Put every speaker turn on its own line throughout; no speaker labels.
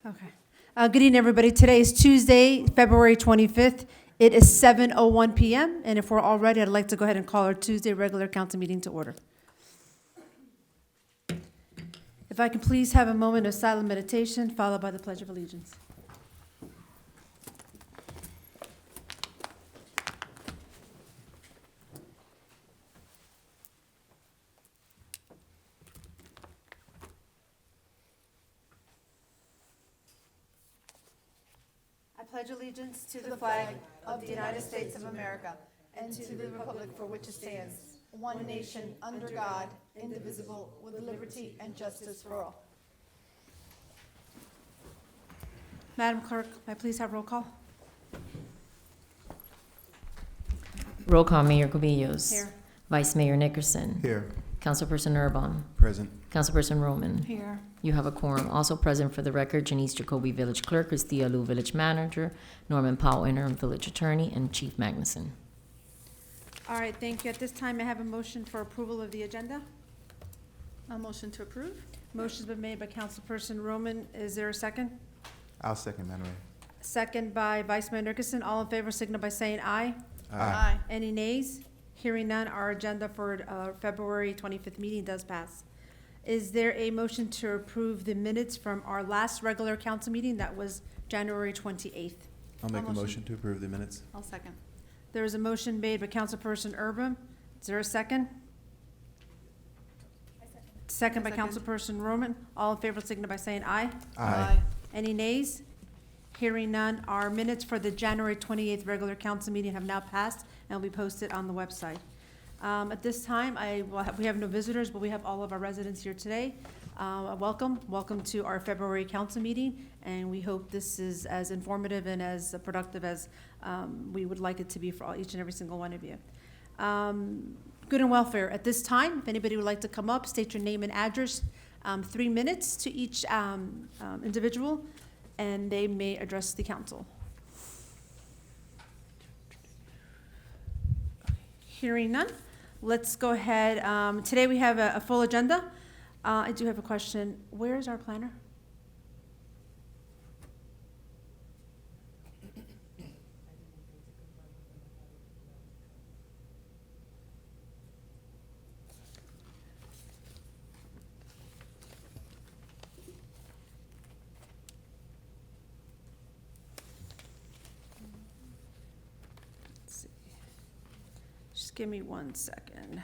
Okay. Good evening, everybody. Today is Tuesday, February 25th. It is 7:01 PM, and if we're all ready, I'd like to go ahead and call our Tuesday regular council meeting to order. If I can please have a moment of silent meditation, followed by the Pledge of Allegiance. I pledge allegiance to the flag of the United States of America
and to the republic for which it stands, one nation, under God, indivisible, with liberty and justice for all.
Madam Clerk, may I please have roll call?
Roll call, Mayor Cubillos.
Here.
Vice Mayor Nickerson.
Here.
Councilperson Urban.
Present.
Councilperson Roman.
Here.
You have a quorum. Also present for the record, Janice Jacoby, Village Clerk, Cristia Lu, Village Manager, Norman Powell, Interim Village Attorney, and Chief Magnuson.
All right, thank you. At this time, I have a motion for approval of the agenda.
A motion to approve?
Motion's been made by Councilperson Roman. Is there a second?
I'll second, Madam Mayor.
Second by Vice Mayor Nickerson. All in favor, signify by saying aye. Any nays? Hearing none, our agenda for February 25th meeting does pass. Is there a motion to approve the minutes from our last regular council meeting? That was January 28th.
I'll make a
motion.
motion to approve the minutes.
I'll second.
There is a motion made by Councilperson Urban. Is there a second? Second by
Second.
Councilperson Roman. All in favor, signify by saying aye. Any nays? Hearing none, our minutes for the January 28th regular council meeting have now passed and will be posted on the website. At this time, we have no visitors, but we have all of our residents here today. Welcome to our February council meeting, and we hope this is as informative and as productive as we would like it to be for each and every single one of you. Good and welfare. At this time, if anybody would like to come up, state your name and address, 3 minutes to each individual, and they may address the council. Hearing none, let's go ahead. Today we have a full agenda. I do have a question. Where is our planner? Let's see. Just give me 1 second.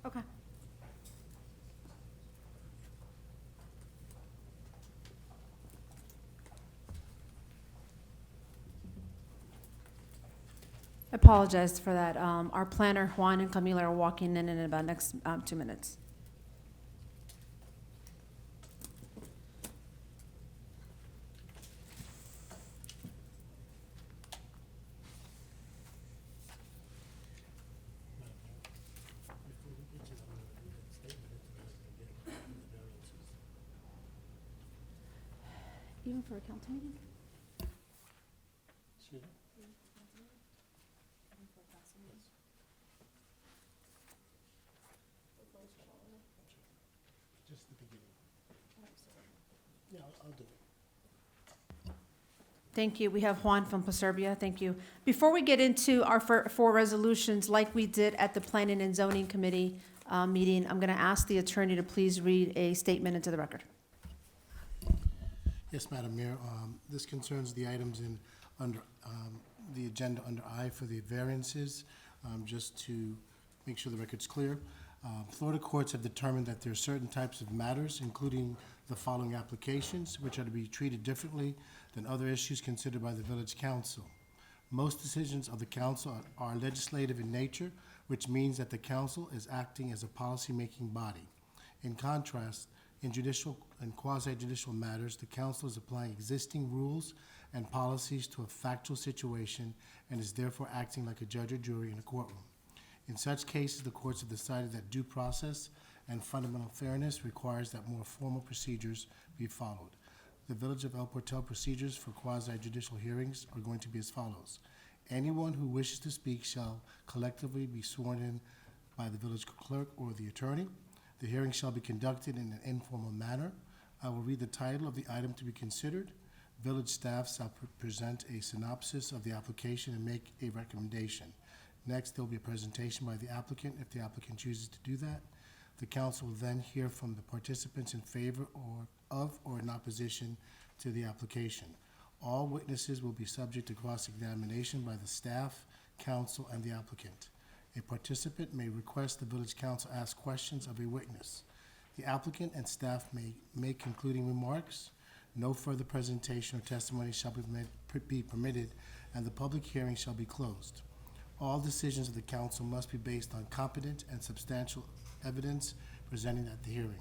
Okay. I apologize for that. Our planner, Juan and Camila, are walking in about next 2 minutes. Even for a council meeting? Thank you. We have Juan from Proserbia. Thank you. Before we get into our four resolutions, like we did at the Planning and Zoning Committee meeting, I'm going to ask the attorney to please read a statement into the record.
Yes, Madam Mayor. This concerns the items under the agenda under I for the variances. Just to make sure the record's clear, Florida courts have determined that there are certain types of matters, including the following applications, which are to be treated differently than other issues considered by the Village Council. Most decisions of the council are legislative in nature, which means that the council is acting as a policy-making body. In contrast, in judicial and quasi-judicial matters, the council is applying existing rules and policies to a factual situation and is therefore acting like a judge or jury in a courtroom. In such cases, the courts have decided that due process and fundamental fairness requires that more formal procedures be followed. The Village of El Portal procedures for quasi-judicial hearings are going to be as follows. Anyone who wishes to speak shall collectively be sworn in by the village clerk or the attorney. The hearing shall be conducted in an informal manner. I will read the title of the item to be considered. Village staff shall present a synopsis of the application and make a recommendation. Next, there will be a presentation by the applicant if the applicant chooses to do that. The council will then hear from the participants in favor or in opposition to the application. All witnesses will be subject to cross-examination by the staff, council, and the applicant. A participant may request the village council ask questions of a witness. The applicant and staff may make concluding remarks. No further presentation or testimony shall be permitted, and the public hearing shall be closed. All decisions of the council must be based on competent and substantial evidence presented at the hearing.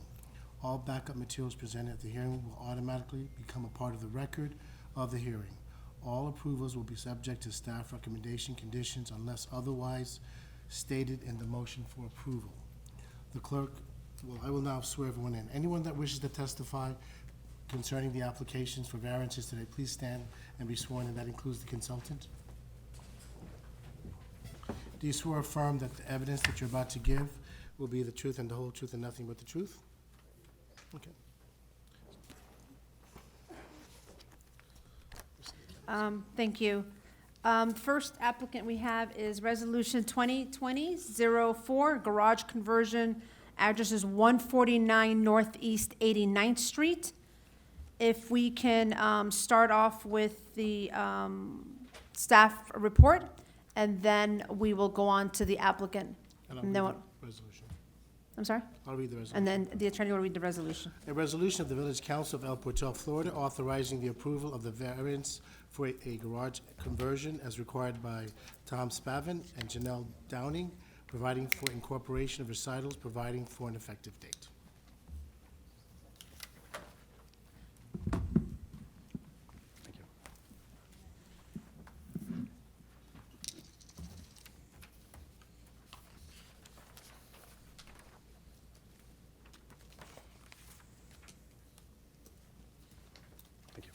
All backup materials presented at the hearing will automatically become a part of the record of the hearing. All approvals will be subject to staff recommendation conditions unless otherwise stated in the motion for approval. The clerk, I will now swear everyone in. Anyone that wishes to testify concerning the applications for variances today, please stand and be sworn in. That includes the consultant. Do you swear or affirm that the evidence that you're about to give will be the truth and the whole truth and nothing but the truth? Okay.
Thank you. First applicant we have is Resolution 2020-04, garage conversion. Address is 149 Northeast 89th Street. If we can start off with the staff report, and then we will go on to the applicant.
And
And then
I'll read
what-
the resolution.
I'm sorry?
I'll read the resolution.
And then the attorney will read the resolution.
A resolution of the Village Council of El Portal, Florida, authorizing the approval of the variance for a garage conversion as required by Tom Spavin and Janelle Downing, providing for incorporation of recitals, providing for an effective date.
Thank you. Thank you.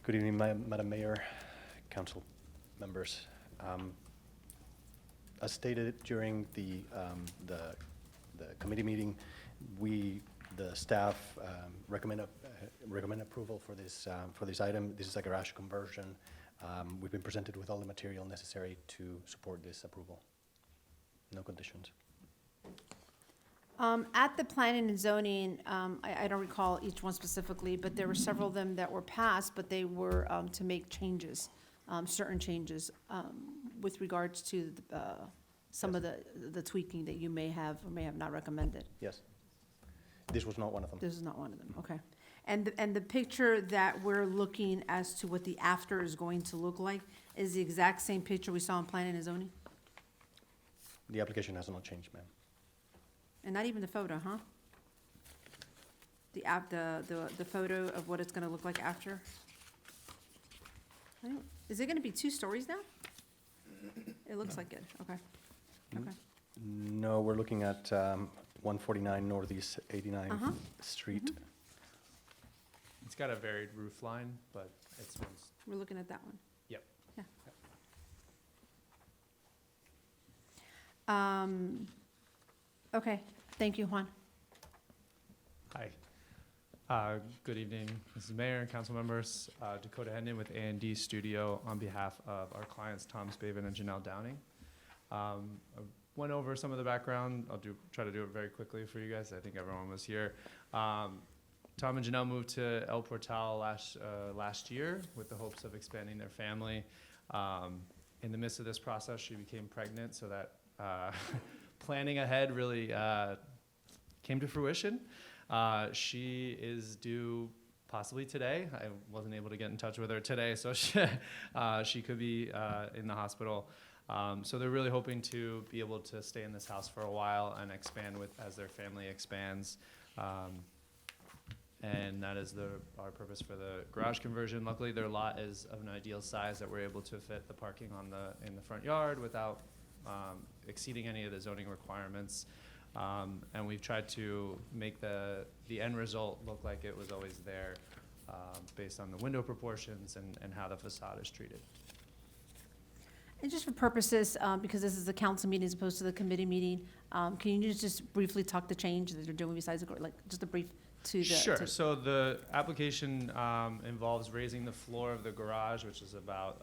Good evening, Madam Mayor, council members. As stated during the committee meeting, the staff, recommend approval for this item. This is a garage conversion. We've been presented with all the material necessary to support this approval. No conditions.
At the planning and zoning, I don't recall each one specifically, but there were several of them that were passed, but they were to make changes, certain changes with regards to some of the tweaking that you may have or may have not recommended.
Yes. This was not one of them.
This is not one of them, okay. And the picture that we're looking as to what the after is going to look like is the exact same picture we saw in planning and zoning?
The application has not changed, ma'am.
And not even the photo, huh? The photo of what it's gonna look like after? Is it gonna be 2 stories now? It looks like it, okay. Okay,
No, we're looking at 149 Northeast 89th
Uh-huh.
Street.
It's got a varied roof line, but it's one's,
we're looking at that one.
yep.
Okay, thank you, Juan.
Hi. Good evening, Mrs. Mayor and council members. Dakota Hendon with A&D Studio on behalf of our clients, Tom Spavin and Janelle Downing. I went over some of the background. I'll try to do it very quickly for you guys. I think everyone was here. Tom and Janelle moved to El Portal last year with the hopes of expanding their family. In the midst of this process, she became pregnant, so that planning ahead really came to fruition. She is due possibly today. I wasn't able to get in touch with her today, so she could be in the hospital. So they're really hoping to be able to stay in this house for a while and expand as their family expands. And that is our purpose for the garage conversion. Luckily, their lot is of an ideal size that we're able to fit the parking in the front yard without exceeding any of the zoning requirements. And we've tried to make the end result look like it was always there based on the window proportions and how the facade is treated.
And just for purposes, because this is a council meeting as opposed to the committee meeting, can you just briefly talk the change that they're doing besides, just a brief to the?
Sure. So the application involves raising the floor of the garage, which is about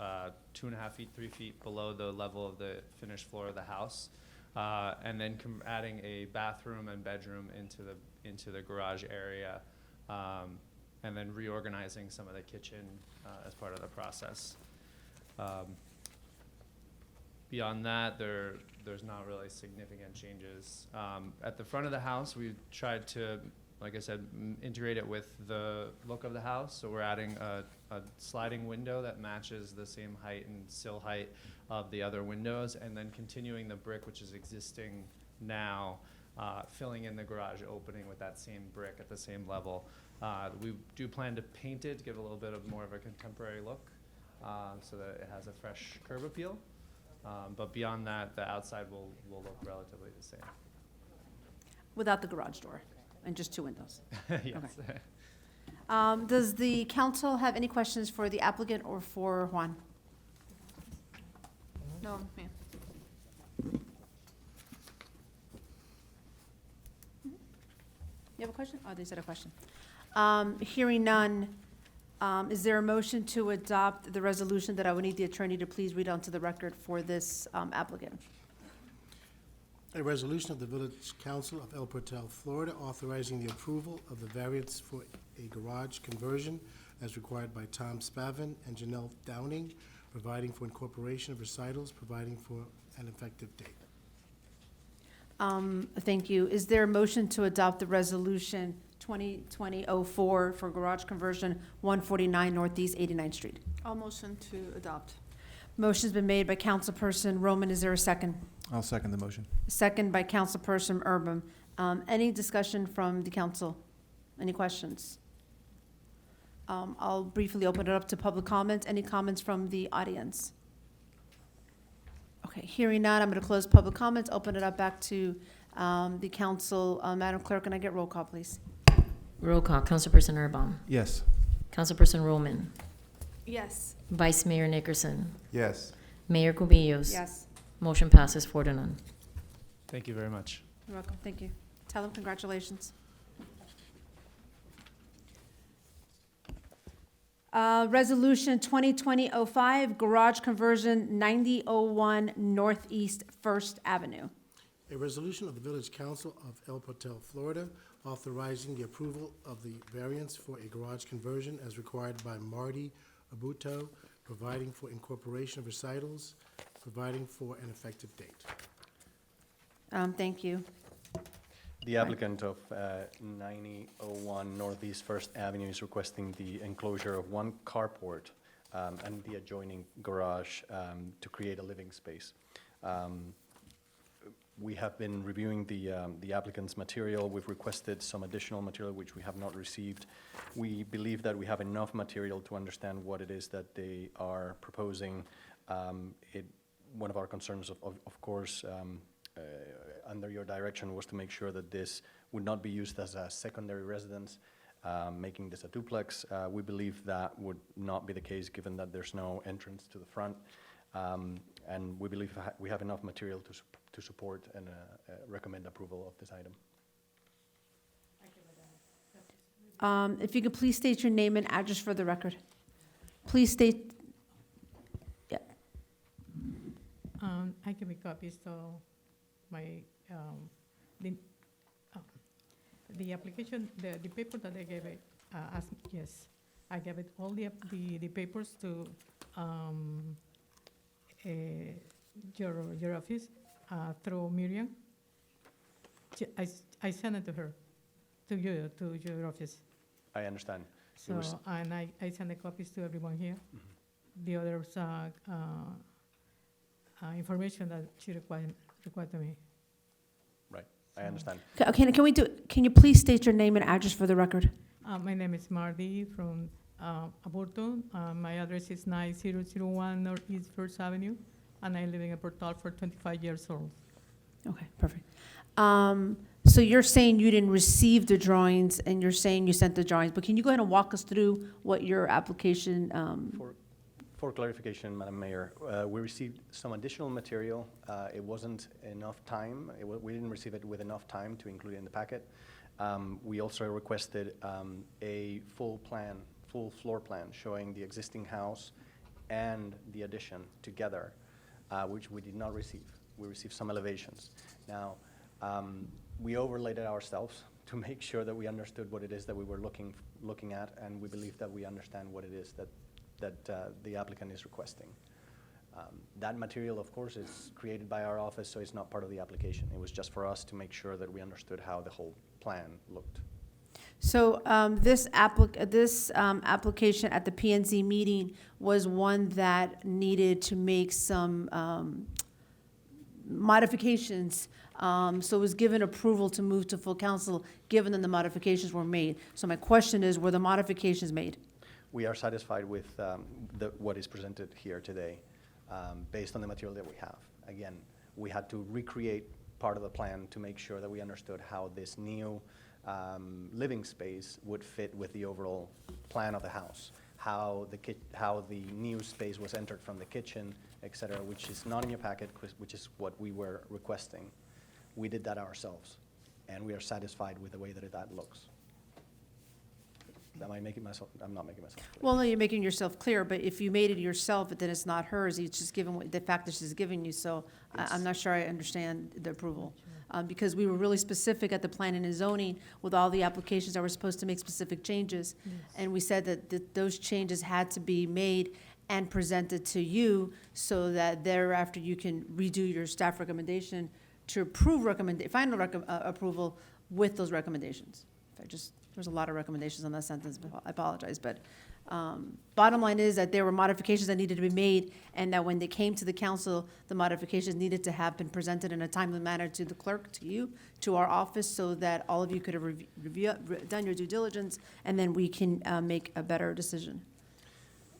2.5 feet, 3 feet below the level of the finished floor of the house. And then adding a bathroom and bedroom into the garage area, and then reorganizing some of the kitchen as part of the process. Beyond that, there's not really significant changes. At the front of the house, we tried to, like I said, integrate it with the look of the house. So we're adding a sliding window that matches the same height and sill height of the other windows, and then continuing the brick, which is existing now, filling in the garage opening with that same brick at the same level. We do plan to paint it, give a little bit of more of a contemporary look, so that it has a fresh curb appeal. But beyond that, the outside will look relatively the same.
Without the garage door and just two windows.
Yes.
Okay. Does the council have any questions for the applicant or for Juan?
No, ma'am.
You have a question? Oh, they said a question. Hearing none, is there a motion to adopt the resolution that I would need the attorney to please read onto the record for this applicant?
A resolution of the Village Council of El Portal, Florida, authorizing the approval of the variance for a garage conversion as required by Tom Spavin and Janelle Downing, providing for incorporation of recitals, providing for an effective date.
Thank you. Is there a motion to adopt the resolution 2020-04 for garage conversion 149 Northeast 89th Street?
I'll motion to adopt.
Motion's been made by Councilperson Roman. Is there a second?
I'll second the motion.
Second by Councilperson Urban. Any discussion from the council? Any questions? I'll briefly open it up to public comments. Any comments from the audience? Okay, hearing none, I'm going to close public comments, open it up back to the council. Madam Clerk, can I get roll call, please?
Roll call. Councilperson Urban.
Yes.
Councilperson Roman.
Yes.
Vice Mayor Nickerson.
Yes.
Mayor Cubillos.
Yes.
Motion passes 4-0.
Thank you very much.
You're welcome, thank you. Tell them congratulations. Resolution 2020-05, garage conversion 9001 Northeast First Avenue.
A resolution of the Village Council of El Portal, Florida, authorizing the approval of the variance for a garage conversion as required by Marty Abuto, providing for incorporation of recitals, providing for an effective date.
Thank you.
The applicant of 9001 Northeast First Avenue is requesting the enclosure of one carport and the adjoining garage to create a living space. We have been reviewing the applicant's material. We've requested some additional material which we have not received. We believe that we have enough material to understand what it is that they are proposing. One of our concerns, of course, under your direction was to make sure that this would not be used as a secondary residence, making this a duplex. We believe that would not be the case given that there's no entrance to the front. And we believe we have enough material to support and recommend approval of this item.
If you could please state your name and address for the record. Please state,
I give me copies to my, the, uh, the application, the paper that I gave it, yes, I gave it all the papers to, your office, through Miriam. I sent it to her, to you, to your office.
I understand. It
So,
was-
and I sent the copies to everyone here.
Mhm.
The others, information that she required to me.
I understand.
okay, can you please state your name and address for the record?
My name is Mardi from Aburto. My address is 9001 Northeast First Avenue, and I live in Portal for 25 years old.
Okay, perfect. So you're saying you didn't receive the drawings, and you're saying you sent the drawings, but can you go ahead and walk us through what your application,
For clarification, Madam Mayor, we received some additional material. It wasn't enough time. We didn't receive it with enough time to include it in the packet. We also requested a full floor plan showing the existing house and the addition together, which we did not receive. We received some elevations. Now, we overlaid it ourselves to make sure that we understood what it is that we were looking at, and we believe that we understand what it is that the applicant is requesting. That material, of course, is created by our office, so it's not part of the application. It was just for us to make sure that we understood how the whole plan looked.
so this application at the PNZ meeting was one that needed to make some modifications, so it was given approval to move to full council, given that the modifications were made. So my question is, were the modifications made?
We are satisfied with what is presented here today, based on the material that we have. Again, we had to recreate part of the plan to make sure that we understood how this new living space would fit with the overall plan of the house, how the new space was entered from the kitchen, et cetera, which is not in your packet, which is what we were requesting. We did that ourselves, and we are satisfied with the way that looks. Am I making myself, I'm not making myself clear.
Well, no, you're making yourself clear, but if you made it yourself, then it's not hers, it's just given the fact that she's giving you, so I'm not sure I understand the approval. Because we were really specific at the planning and zoning with all the applications that were supposed to make specific changes. And we said that those changes had to be made and presented to you so that thereafter you can redo your staff recommendation to approve final approval with those recommendations. There's a lot of recommendations on that sentence, but I apologize, but bottom line is that there were modifications that needed to be made, and that when they came to the council, the modifications needed to have been presented in a timely manner to the clerk, to you, to our office, so that all of you could have done your due diligence, and then we can make a better decision.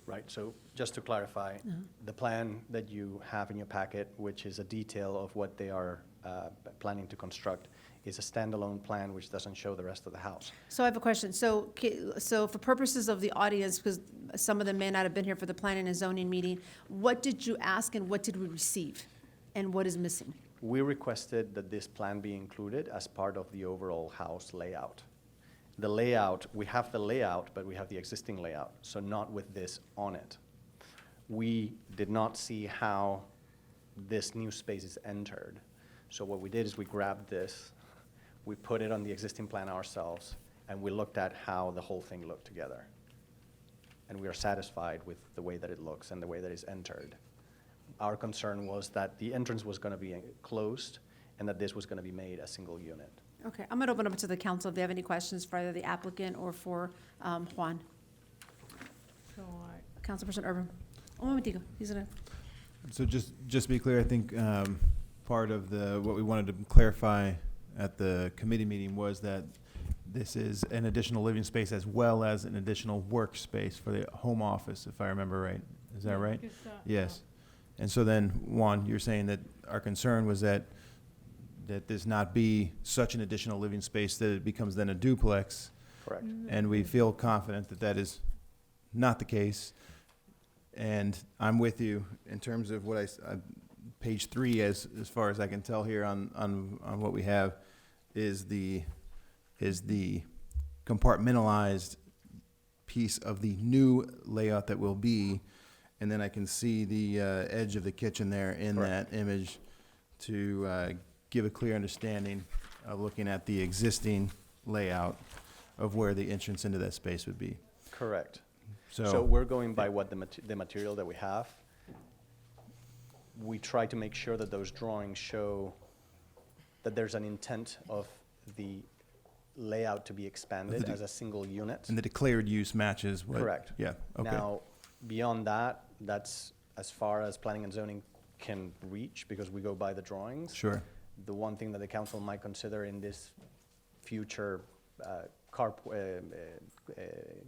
Right, so just to clarify, the plan that you have in your packet, which is a detail of what they are planning to construct, is a standalone plan which doesn't show the rest of the house.
So I have a question. So for purposes of the audience, because some of them may not have been here for the planning and zoning meeting, what did you ask and what did we receive? And what is missing?
We requested that this plan be included as part of the overall house layout. The layout, we have the layout, but we have the existing layout, so not with this on it. We did not see how this new space is entered. So what we did is we grabbed this, we put it on the existing plan ourselves, and we looked at how the whole thing looked together. And we are satisfied with the way that it looks and the way that it's entered. Our concern was that the entrance was going to be closed and that this was going to be made a single unit.
Okay, I'm going to open up to the council if they have any questions for either the applicant or for Juan.
So
Councilperson Urban. Un momentico, he's going to.
So just to be clear, I think part of what we wanted to clarify at the committee meeting was that this is an additional living space as well as an additional workspace for the home office, if I remember right. Is that right?
because,
Yes. And so then, Juan, you're saying that our concern was that this not be such an additional living space that it becomes then a duplex,
Correct.
and we feel confident that that is not the case. And I'm with you in terms of what page 3, as far as I can tell here on what we have, is the compartmentalized piece of the new layout that will be, and then I can see the edge of the kitchen there in
Correct.
that image to give a clear understanding of looking at the existing layout of where the entrance into that space would be.
Correct. So
So,
we're going by what the material that we have. We try to make sure that those drawings show that there's an intent of the layout to be expanded
The-
as a single unit.
and the declared use matches what?
Correct.
Yeah, okay.
Now, beyond that, that's as far as planning and zoning can reach, because we go by the drawings.
Sure.
The one thing that the council might consider in this future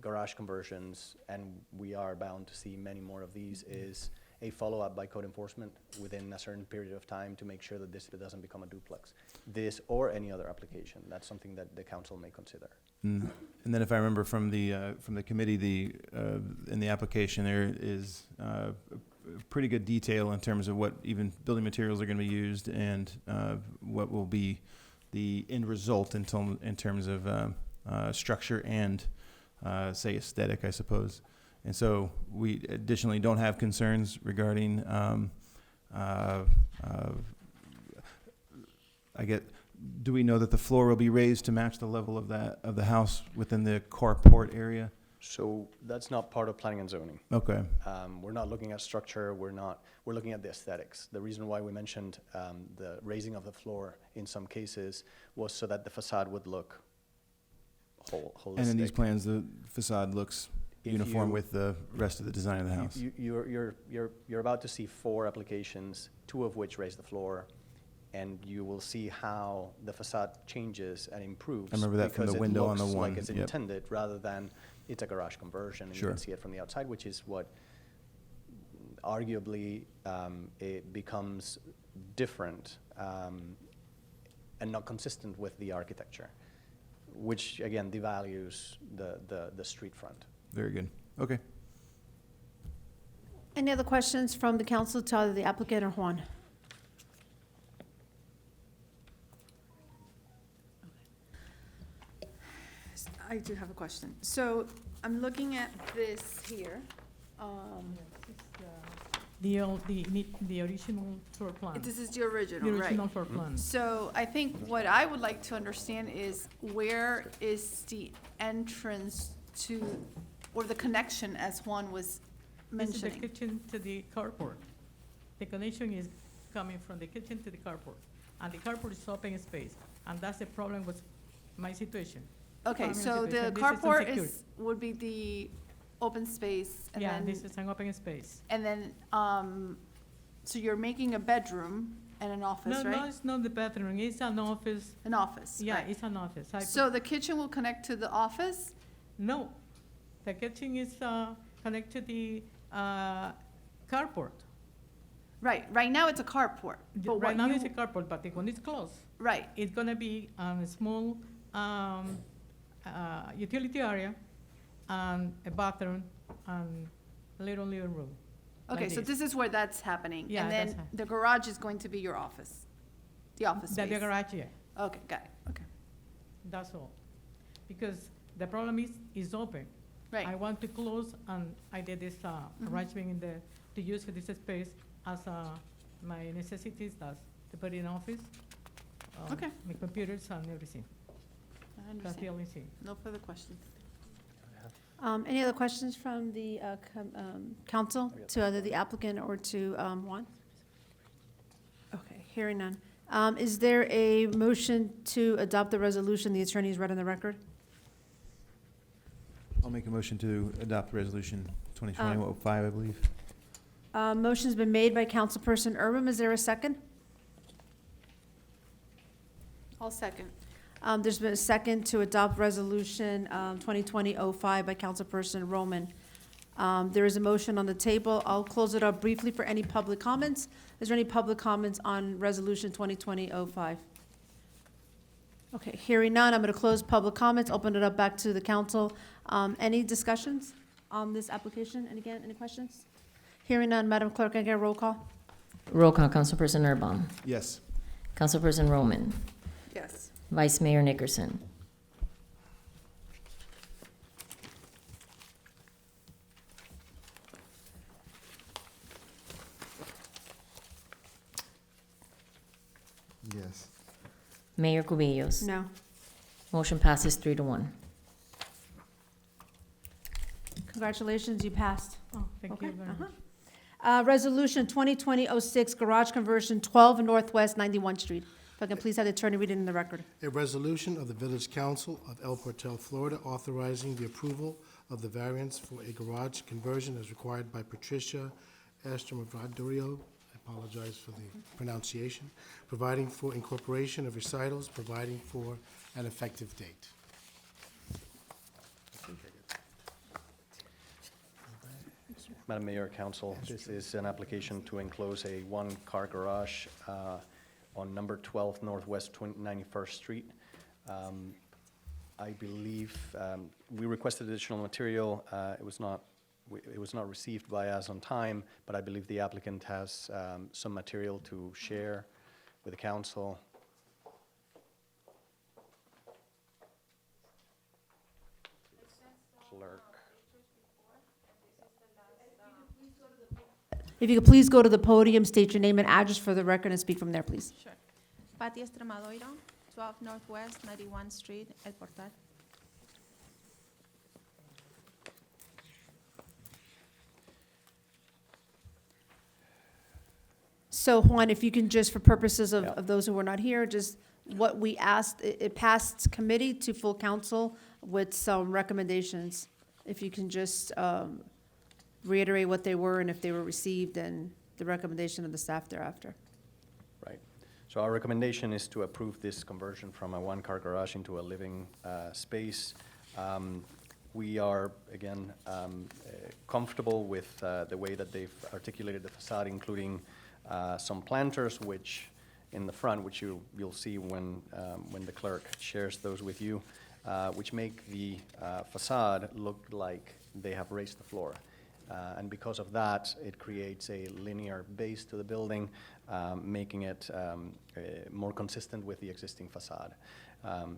garage conversions, and we are bound to see many more of these, is a follow-up by code enforcement within a certain period of time to make sure that this doesn't become a duplex. This or any other application, that's something that the council may consider.
And then if I remember from the committee, in the application, there is pretty good detail in terms of what even building materials are going to be used and what will be the end result in terms of structure and, say, aesthetic, I suppose. And so we additionally don't have concerns regarding, do we know that the floor will be raised to match the level of the house within the carport area?
So that's not part of planning and zoning.
Okay,
We're not looking at structure, we're looking at the aesthetics. The reason why we mentioned the raising of the floor in some cases was so that the facade would look holistic.
and in these plans, the facade looks
If
uniform
you-
with the rest of the design of the house?
You're about to see 4 applications, 2 of which raise the floor, and you will see how the facade changes and improves.
I remember that from the window on the
Because it looks
one,
like it's
yep.
intended, rather than it's a garage conversion, and you
Sure.
can see it from the outside, which is what arguably it becomes different and not consistent with the architecture, which again devalues the street front.
Very good. Okay.
Any other questions from the council to either the applicant or Juan?
I do have a question. So I'm looking at this here.
The original floor plan.
This is the original,
The
right?
original floor plan.
So I think what I would like to understand is where is the entrance to, or the connection, as Juan was
This is the
mentioning?
kitchen to the carport. The connection is coming from the kitchen to the carport, and the carport is open space, and that's the problem with my situation.
Okay,
Farming
so the
situation. This is
carport
unsecured.
would be the open space, and
Yeah,
then,
this is an open space.
and then, so you're making a bedroom and an office,
No, no,
right?
it's not the bathroom, it's an office.
An office,
Yeah,
right?
it's an office.
So the kitchen will connect to the office?
No, the kitchen is connected to the carport.
Right now it's a carport, but
Right
what
now it's a
you,
carport, but when it's closed,
right,
it's gonna be a small utility area and a bathroom and a little living room.
okay,
like
so this is where that's happening.
Yeah,
And
that's
then
hap-
the garage is going to be your office, the office
The
space?
garage, yeah,
Okay, got it, okay,
that's all. Because the problem is, it's open. I
right,
want to close, and I did this arrangement in to use this space as my necessities, that's to put in office.
Okay.
My computers and everything.
I
That's the
understand.
only thing.
No further questions.
Any other questions from the council to either the applicant or to Juan? Okay, hearing none. Is there a motion to adopt the resolution the attorney has read on the record?
I'll make a motion to adopt resolution 2020-05, I believe.
Motion's been made by Councilperson Urban. Is there a second?
I'll second.
There's been a second to adopt resolution 2020-05 by Councilperson Roman. There is a motion on the table. I'll close it up briefly for any public comments. Is there any public comments on resolution 2020-05? Okay, hearing none, I'm going to close public comments, open it up back to the council. Any discussions on this application? And again, any questions? Hearing none, Madam Clerk, can I get a roll call?
Roll call, Councilperson Earlbaum.
Yes.
Councilperson Roman.
Yes.
Vice Mayor Nickerson.
Yes.
Mayor Cubillos?
No.
Motion passes 3-1.
Congratulations, you passed.
Oh, thank
Okay,
you very
uh-huh.
much.
Resolution 2020-06, garage conversion, 12 Northwest 91st Street. If I can please have the attorney read it in the record.
A resolution of the Village Council of El Portal, Florida, authorizing the approval of the variance for a garage conversion as required by Patricia Estramadorio. I apologize for the pronunciation. Providing for incorporation of recitals, providing for an effective date.
Madam Mayor, Council, this is an application to enclose a one-car garage on number 12 Northwest 91st Street. I believe we requested additional material. It was not received by us on time, but I believe the applicant has some material to share with the council. Clerk.
If you could please go to the podium, state your name and address for the record, and speak from there, please.
Sure. Patty Estramadoiro, 12 Northwest 91st Street, El Portal.
So Juan, if you can just, for purposes
Yeah.
of those who were not here, just what we asked, it passed committee to full council with some recommendations. If you can just reiterate what they were and if they were received and the recommendation of the staff thereafter.
Right. So our recommendation is to approve this conversion from a one-car garage into a living space. We are, again, comfortable with the way that they've articulated the facade, including some planters, which in the front, which you'll see when the clerk shares those with you, which make the facade look like they have raised the floor. And because of that, it creates a linear base to the building, making it more consistent with the existing facade.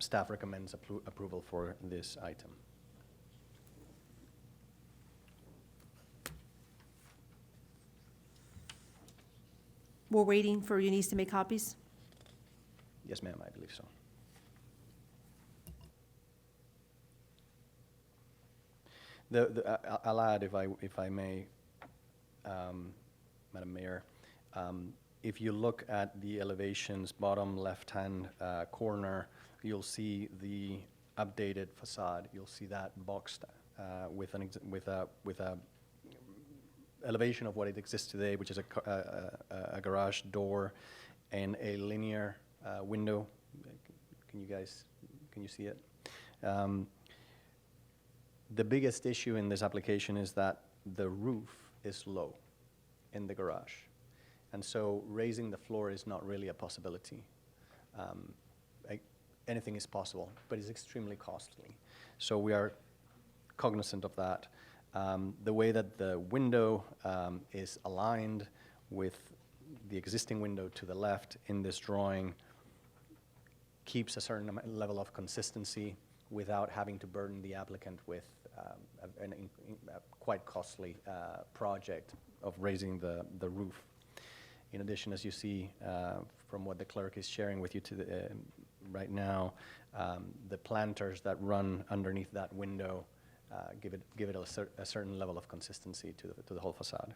Staff recommends approval for this item.
We're waiting for Eunice to make copies.
Yes, ma'am, I believe so. I'll add, if I may, Madam Mayor, if you look at the elevations, bottom left-hand corner, you'll see the updated facade. You'll see that boxed with a elevation of what it exists today, which is a garage door and a linear window. Can you see it? The biggest issue in this application is that the roof is low in the garage. And so raising the floor is not really a possibility. Anything is possible, but it's extremely costly. So we are cognizant of that. The way that the window is aligned with the existing window to the left in this drawing keeps a certain level of consistency without having to burden the applicant with a quite costly project of raising the roof. In addition, as you see from what the clerk is sharing with you right now, the planters that run underneath that window give it a certain level of consistency to the whole facade.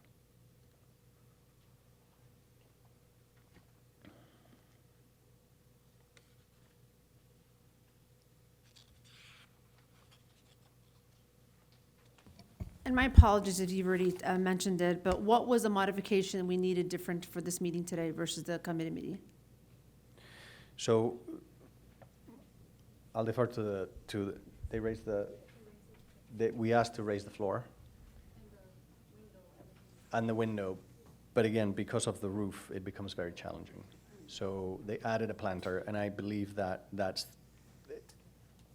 And my apologies if you've already mentioned it, but what was the modification we needed different for this meeting today versus the committee meeting?
So I'll defer we asked to raise the floor and the window, but again, because of the roof, it becomes very challenging. So they added a planter, and I believe that that's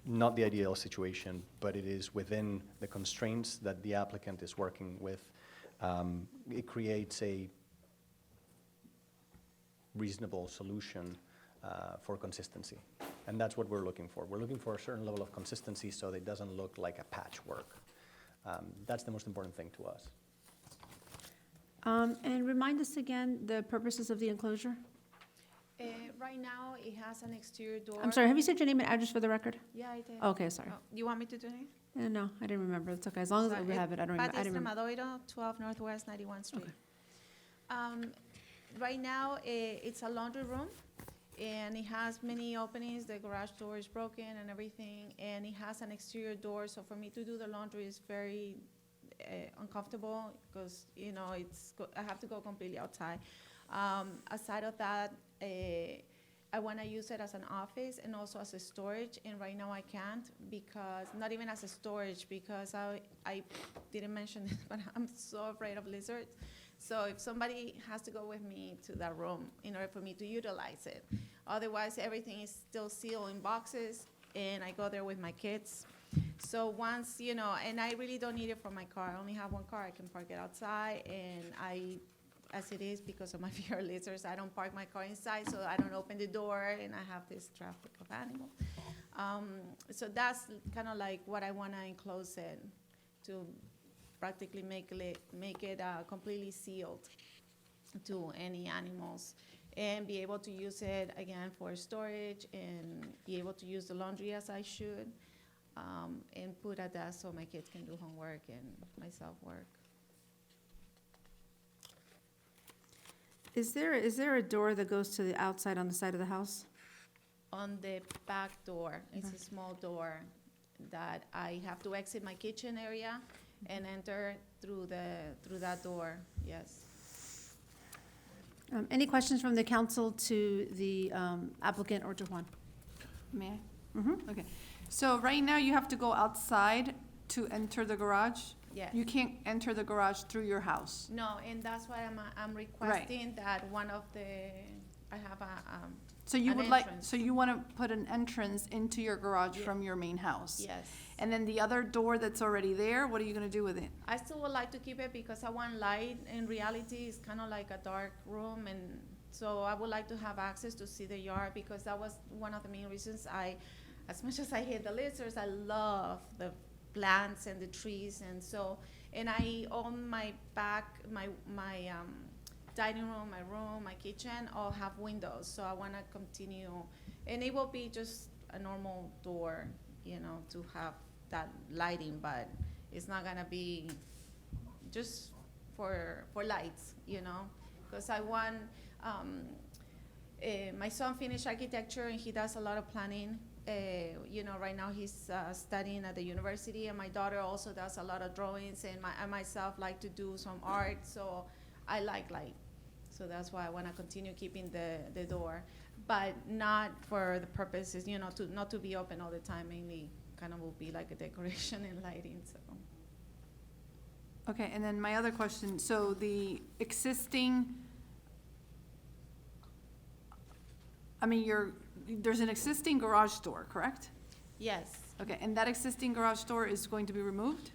not the ideal situation, but it is within the constraints that the applicant is working with. It creates a reasonable solution for consistency. And that's what we're looking for. We're looking for a certain level of consistency so that it doesn't look like a patchwork. That's the most important thing to us.
And remind us again the purposes of the enclosure?
right now, it has an exterior door.
I'm sorry, have you said your name and address for the record?
Yeah, I did.
Okay, sorry.
Oh, you want me to do it?
No, I didn't remember. It's okay. As long as
Sorry,
we have it, I don't remember. I
Patrice
didn't remember.
Tramadoiro, 12 Northwest 91 Street. Right now, it's a laundry room, and it has many openings. The garage door is broken and everything, and it has an exterior door, so for me to do the laundry is very uncomfortable, because, you know, I have to go completely outside. Aside of that, I want to use it as an office and also as a storage, and right now I can't, because, not even as a storage, because I didn't mention this, but I'm so afraid of lizards. So if somebody has to go with me to that room in order for me to utilize it. Otherwise, everything is still sealed in boxes, and I go there with my kids. So once, you know, and I really don't need it for my car. I only have one car. I can park it outside, and as it is, because of my fear of lizards, I don't park my car inside, so I don't open the door, and I have this traffic of animals. So that's kind of like what I want to enclose it, to practically make it completely sealed to any animals, and be able to use it again for storage, and be able to use the laundry as I should, and put a desk so my kids can do homework and myself work.
Is there a door that goes to the outside on the side of the house?
On the back door, it's a small door that I have to exit my kitchen area and enter through that door, yes.
Any questions from the council to the applicant or to Juan?
May I?
Mm-hmm.
Okay. So right now, you have to go outside to enter the garage?
Yes.
You can't enter the garage through your house?
No, and that's why I'm requesting that one of I have
So you
an
would like,
entrance.
so you want to put an entrance into your garage from your main house?
yes.
And then the other door that's already there, what are you going to do with it?
I still would like to keep it because I want light. In reality, it's kind of like a dark room, and so I would like to have access to see the yard, because that was one of the main reasons as much as I hate the lizards, I love the plants and the trees, and so, and I own my back, my dining room, my room, my kitchen, all have windows, so I want to continue, and it will be just a normal door, you know, to have that lighting, but it's not gonna be just for lights, you know, because I want, my son finished architecture, and he does a lot of planning. You know, right now he's studying at the university, and my daughter also does a lot of drawings, and I myself like to do some art, so I like light. So that's why I want to continue keeping the door, but not for the purposes, you know, not to be open all the time, mainly kind of will be like a decoration and lighting, so.
Okay, and then my other question, so the existing, I mean, there's an existing garage door, correct?
Yes,
Okay, and that existing garage door is going to be removed?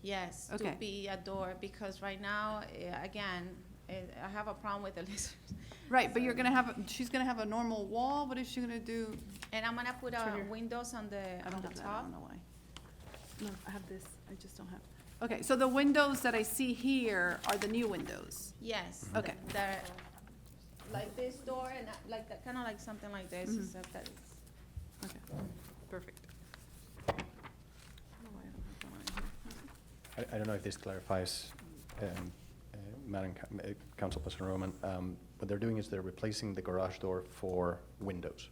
yes,
Okay.
to be a door, because right now, again, I have a problem with the lizards.
Right, but she's gonna have a normal wall, what is she gonna do?
And I'm gonna put
Turn your-
windows on the
I don't have that, I
top.
don't know why. No, I have this, I just don't have. Okay, so the windows that I see here are the new windows?
Yes.
Okay.
They're like this door, and like that, kind of like something like this,
Mhm.
except that it's.
Okay, perfect. I don't know why I don't have that one in here.
I don't know if this clarifies, Madam Council President Roman. What they're doing is they're replacing the garage door for windows.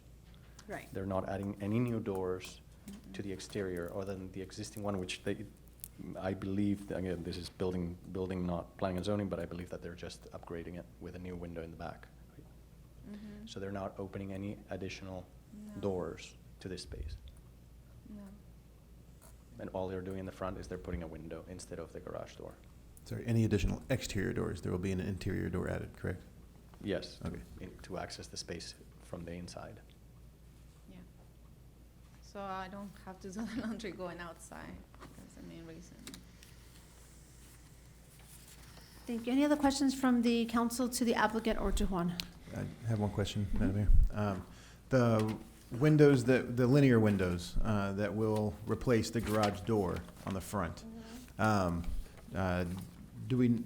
Right.
They're not adding any new doors to the exterior other than the existing one, which I believe, again, this is building not planning and zoning, but I believe that they're just upgrading it with a new window in the back.
Mhm.
So they're not opening any additional
No.
doors to this space.
No.
And all they're doing in the front is they're putting a window instead of the garage door.
Sorry, any additional exterior doors, there will be an interior door added, correct?
Yes,
Okay.
to access the space from the inside.
Yeah. So I don't have to do the laundry going outside. That's the main reason.
Thank you. Any other questions from the council to the applicant or to Juan?
I have one question, Madam Mayor. The windows, the linear windows that will replace the garage door on the front, do we,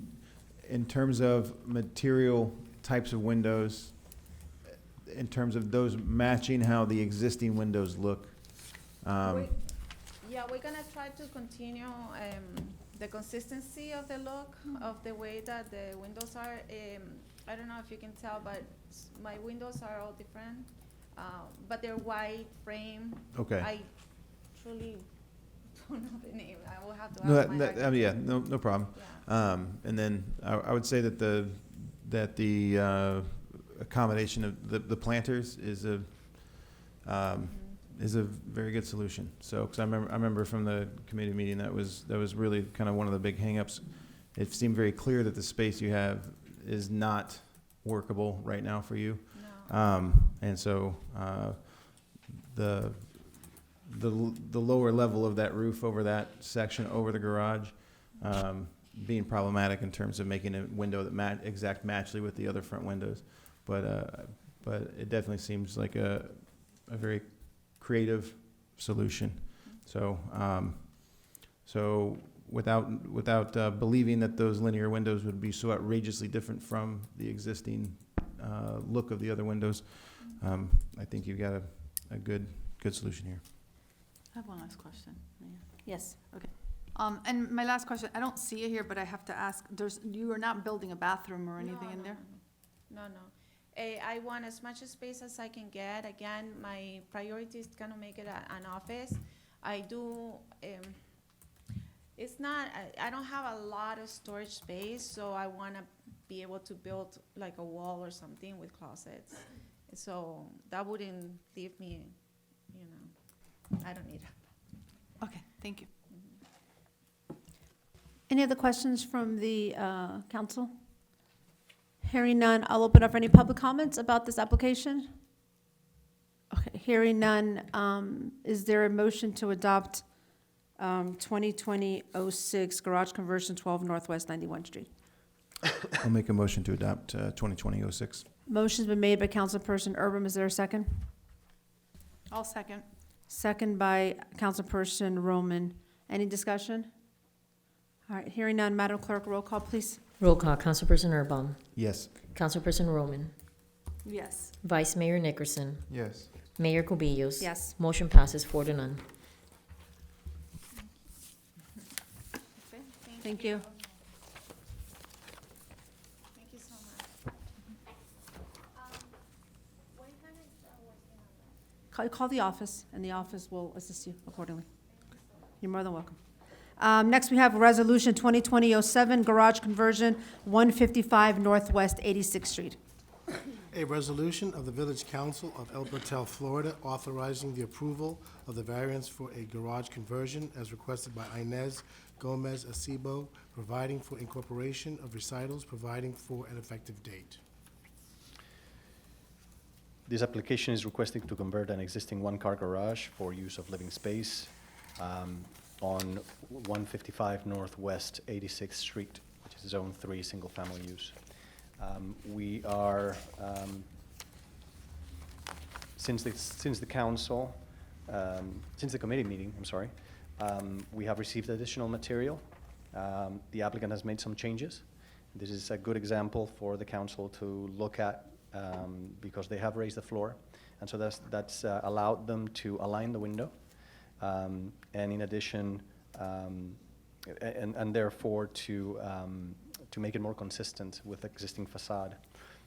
in terms of material types of windows, in terms of those matching how the existing windows look.
Yeah, we're gonna try to continue the consistency of the look of the way that the windows are. I don't know if you can tell, but my windows are all different, but they're white frame.
Okay.
I truly don't know the name. I will have to
No,
ask my architect.
yeah, no problem.
Yeah.
And then I would say that the accommodation of the planters is a very good solution. So, because I remember from the committee meeting, that was really kind of one of the big hangups. It seemed very clear that the space you have is not workable right now for you.
No.
And so, the lower level of that roof over that section over the garage, being problematic in terms of making a window that exact matchly with the other front windows. But it definitely seems like a very creative solution. So, without believing that those linear windows would be so outrageously different from the existing look of the other windows, I think you've got a good solution here.
I have one last question, Mayor.
Yes.
And my last question, I don't see it here, but I have to ask, you are not building a bathroom or anything in there?
No. I want as much space as I can get. Again, my priority is gonna make it an office. I do, it's not, I don't have a lot of storage space, so I wanna be able to build like a wall or something with closets. So that wouldn't leave me, I don't need it.
Okay, thank you.
Any other questions from the council? Hearing none, I'll open up for any public comments about this application. Okay, hearing none, is there a motion to adopt 2020-06 garage conversion 12 Northwest 91 Street?
I'll make a motion to adopt 2020-06.
Motion's been made by Councilperson Urban. Is there a second?
I'll second.
Second by Councilperson Roman. Any discussion? All right, hearing none, Madam Clerk, roll call, please.
Roll call, Councilperson Urban.
Yes.
Councilperson Roman.
Yes.
Vice Mayor Nickerson.
Yes.
Mayor Cubillos.
Yes.
Motion passes 4-0.
Okay,
Thank you.
Thank you so much.
Call the office, and the office will assist you accordingly. You're more than welcome. Next, we have Resolution 2020-07, garage conversion, 155 Northwest 86th Street.
A resolution of the Village Council of El Bertel, Florida, authorizing the approval of the variance for a garage conversion as requested by Inez Gomez Acebo, providing for incorporation of recitals, providing for an effective date.
This application is requesting to convert an existing one-car garage for use of living space on 155 Northwest 86th Street, which is Zone 3, single-family use. We are, since the council, since the committee meeting, we have received additional material. The applicant has made some changes. This is a good example for the council to look at because they have raised the floor, and so that's allowed them to align the window, and in addition, and therefore to make it more consistent with the existing facade.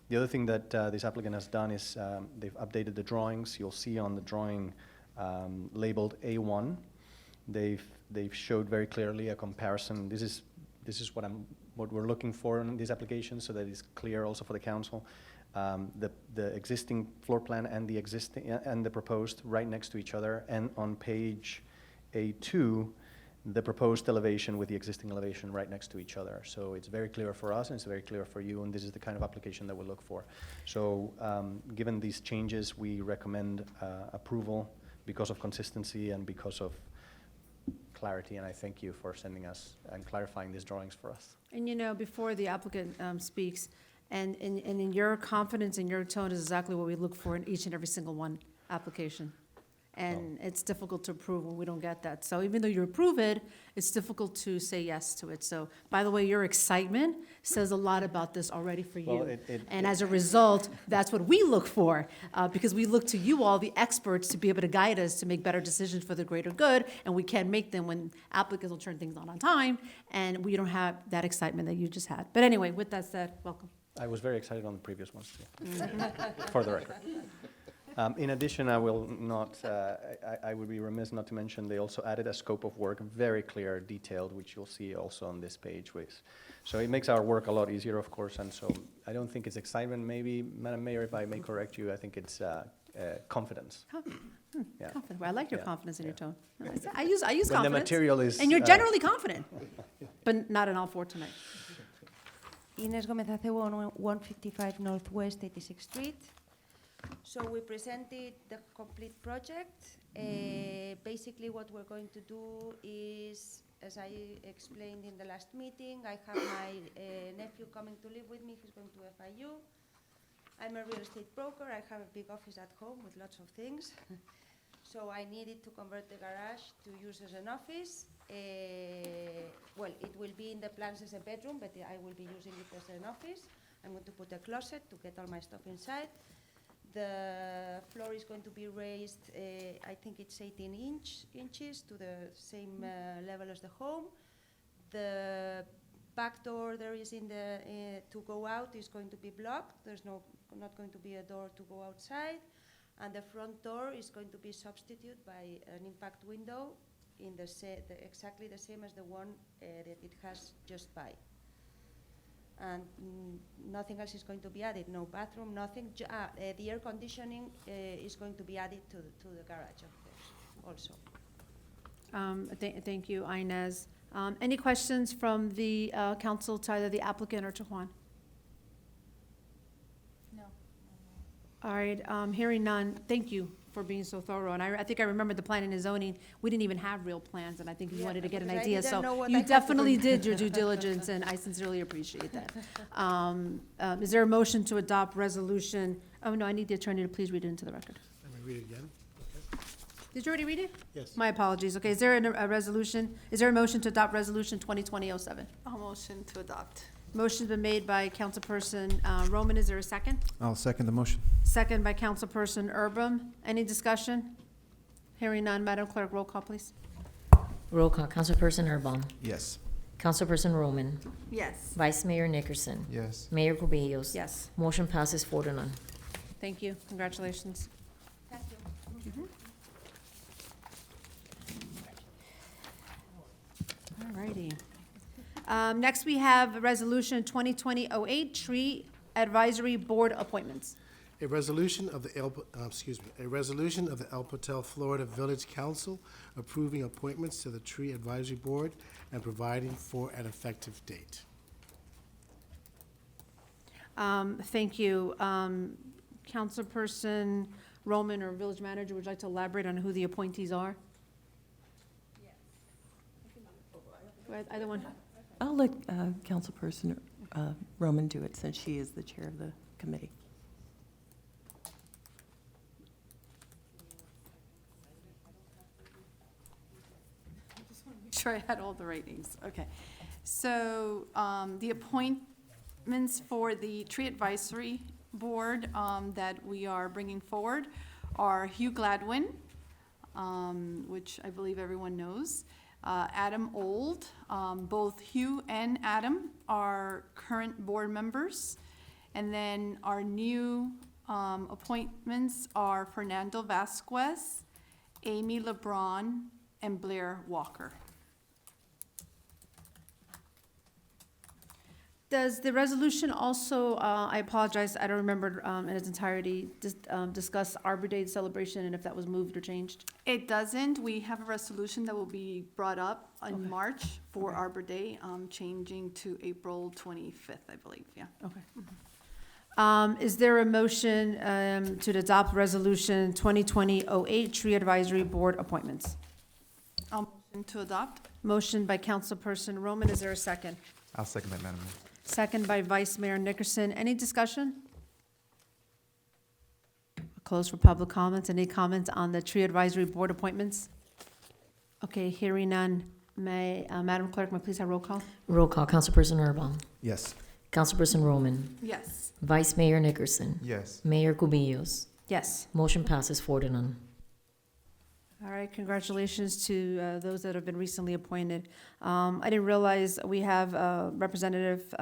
The other thing that this applicant has done is they've updated the drawings. You'll see on the drawing labeled A1. They've showed very clearly a comparison. This is what we're looking for in this application, so that it's clear also for the council. The existing floor plan and the proposed right next to each other, and on page A2, the proposed elevation with the existing elevation right next to each other. So it's very clear for us, and it's very clear for you, and this is the kind of application that we look for. So given these changes, we recommend approval because of consistency and because of clarity, and I thank you for sending us and clarifying these drawings for us.
And before the applicant speaks, and in your confidence and your tone is exactly what we look for in each and every single one application. And it's difficult to approve when we don't get that. So even though you approve it, it's difficult to say yes to it. So, by the way, your excitement says a lot about this already for
Well,
you. And as a result, that's what we look for, because we look to you all, the experts, to be able to guide us to make better decisions for the greater good, and we can't make them when applicants will turn things on time, and we don't have that excitement that you just had. But anyway, with that said, welcome.
I was very excited on the previous ones, too, for the record. In addition, I will not, I would be remiss not to mention, they also added a scope of work, very clear, detailed, which you'll see also on this page. So it makes our work a lot easier, of course, and so I don't think it's excitement, maybe, Madam Mayor, if I may correct you, I think it's confidence. Yeah.
Confident. Well, I like your
Yeah,
confidence in your
yeah.
tone. I use
When the
confidence.
material is.
And you're generally confident, but not in all four tonight.
Ines Gomez Acebo on 155 Northwest 86th Street. So we presented the complete project. Basically what we're going to do is, as I explained in the last meeting, I have my nephew coming to live with me. He's going to FIU. I'm a real estate broker. I have a big office at home with lots of things. So I needed to convert the garage to use as an office. Well, it will be in the plans as a bedroom, but I will be using it as an office. I'm going to put a closet to get all my stuff inside. The floor is going to be raised, I think it's 18 inches to the same level as the home. The back door there is in the, to go out is going to be blocked. There's not going to be a door to go outside. And the front door is going to be substituted by an impact window in exactly the same as the one that it has just by. And nothing else is going to be added, no bathroom, nothing. The air conditioning is going to be added to the garage also.
Thank you, Inez. Any questions from the council to either the applicant or to Juan?
No.
All right, hearing none, thank you for being so thorough. And I think I remember the planning and zoning, we didn't even have real plans, and I think you
Yeah,
wanted to get an
because I
idea.
didn't know
So
what I
you
had to
definitely
bring.
did your due diligence, and I sincerely appreciate that. Is there a motion to adopt resolution? Oh, no, I need the attorney to please read it into the record.
Let me read it again.
Did you already read it?
Yes.
My apologies. Okay, is there a resolution, is there a motion to adopt resolution 2020-07?
I'll motion to adopt.
Motion's been made by Councilperson Roman. Is there a second?
I'll second the motion.
Second by Councilperson Erbem. Any discussion? Hearing none, Madam Clerk, roll call, please.
Roll call. Councilperson Erbom.
Yes.
Councilperson Roman.
Yes.
Vice Mayor Nickerson.
Yes.
Mayor Cubillos.
Yes,
Motion passes 4-0.
thank you. Congratulations.
Thank you.
All righty. Next, we have Resolution 2020-08, Tree Advisory Board Appointments.
A resolution of the El Patel, Florida Village Council approving appointments to the Tree Advisory Board and providing for an effective date.
Thank you. Councilperson Roman or Village Manager, would you like to elaborate on who the appointees are? Yes. Either one.
I'll let Councilperson Roman do it, since she is the chair of the committee.
Sure, I had all the right names. Okay. So the appointments for the Tree Advisory Board that we are bringing forward are Hugh Gladwin, which I believe everyone knows, Adam Old. Both Hugh and Adam are current board members. And then our new appointments are Fernando Vasquez, Amy LeBron, and Blair Walker.
Does the resolution also, I apologize, I don't remember in its entirety, discuss Arbor Day celebration and if that was moved or changed?
It doesn't. We have a resolution that will be brought up in
Okay.
March for
Okay.
Arbor Day, changing to April 25th, I believe, yeah.
Okay. Is there a motion to adopt Resolution 2020-08, Tree Advisory Board Appointments?
I'll motion to adopt.
Motion by Councilperson Roman, is there a second?
I'll second that, Madam Mayor.
Second by Vice Mayor Nickerson. Any discussion? closed for public comments. Any comments on the tree advisory board appointments? Okay, hearing none. Madam Clerk, may I please have roll call?
Roll call. Councilperson Urban.
Yes.
Councilperson Roman.
Yes.
Vice Mayor Nickerson.
Yes.
Mayor Cubillos.
Yes.
Motion passes 4-0.
All right, congratulations to those that have been recently appointed. I didn't realize we have a representative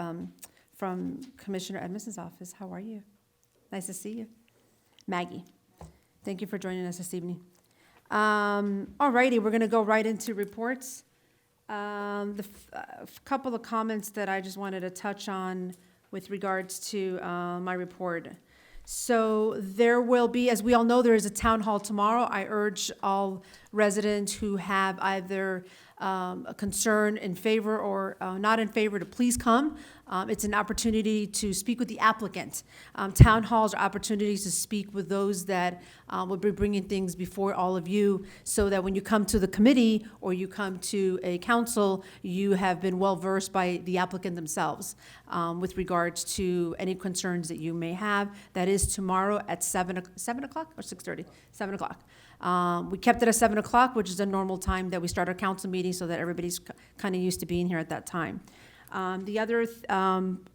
from Commissioner Edmondson's office. How are you? Nice to see you. Maggie, thank you for joining us this evening. All righty, we're going to go right into reports. Couple of comments that I just wanted to touch on with regards to my report. So there will be, as we all know, there is a town hall tomorrow. I urge all residents who have either a concern in favor or not in favor to please come. It's an opportunity to speak with the applicant. Town halls are opportunities to speak with those that will be bringing things before all of you, so that when you come to the committee or you come to a council, you have been well-versed by the applicant themselves with regards to any concerns that you may have. That is tomorrow at 7 o'clock or 6:30? 7 o'clock. We kept it at 7 o'clock, which is the normal time that we start our council meeting, so that everybody's kind of used to being here at that time. The other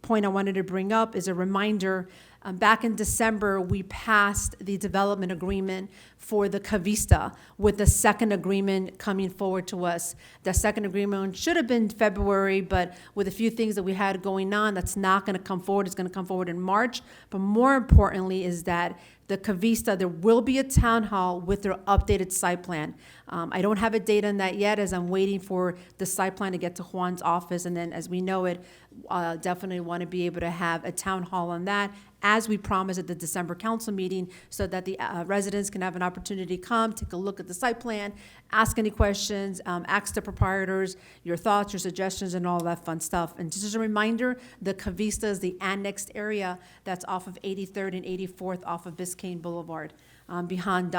point I wanted to bring up is a reminder. Back in December, we passed the development agreement for the Cavista, with the second agreement coming forward to us. The second agreement should have been February, but with a few things that we had going on, that's not going to come forward. It's going to come forward in March. But more importantly is that the Cavista, there will be a town hall with their updated site plan. I don't have a date on that yet, as I'm waiting for the site plan to get to Juan's office, and then as we know it, definitely want to be able to have a town hall on that, as we promised at the December council meeting, so that the residents can have an opportunity to come, take a look at the site plan, ask any questions, ask the proprietors your thoughts, your suggestions, and all that fun stuff. And just as a reminder, the Cavista is the annexed area that's off of 83rd and 84th off of Biscayne Boulevard, behind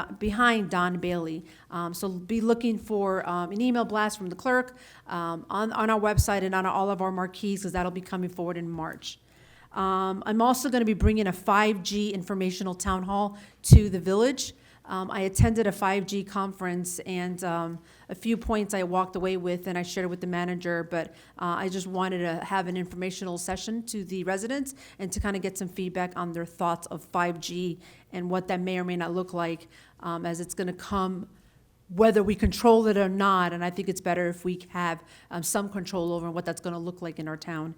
Don Bailey. So be looking for an email blast from the clerk on our website and on all of our marquees, because that'll be coming forward in March. I'm also going to be bringing a 5G informational town hall to the village. I attended a 5G conference, and a few points I walked away with and I shared with the manager, but I just wanted to have an informational session to the residents and to kind of get some feedback on their thoughts of 5G and what that may or may not look like, as it's going to come, whether we control it or not. And I think it's better if we have some control over what that's going to look like in our town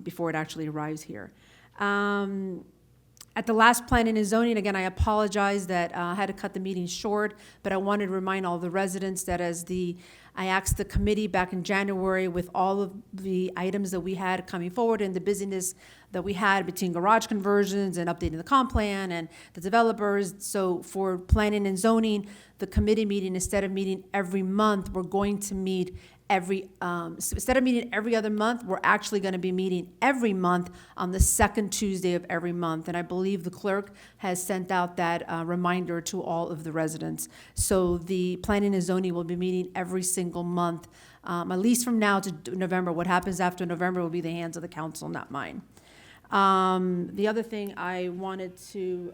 before it actually arrives here. At the last planning and zoning, again, I apologize that I had to cut the meeting short, but I wanted to remind all the residents that I asked the committee back in January with all of the items that we had coming forward and the busyness that we had between garage conversions and updating the comp plan and the developers. So for planning and zoning, the committee meeting, instead of meeting every month, we're going to meet so instead of meeting every other month, we're actually going to be meeting every month on the second Tuesday of every month. And I believe the clerk has sent out that reminder to all of the residents. So the planning and zoning will be meeting every single month, at least from now to November. What happens after November will be the hands of the council, not mine. The other thing I wanted to,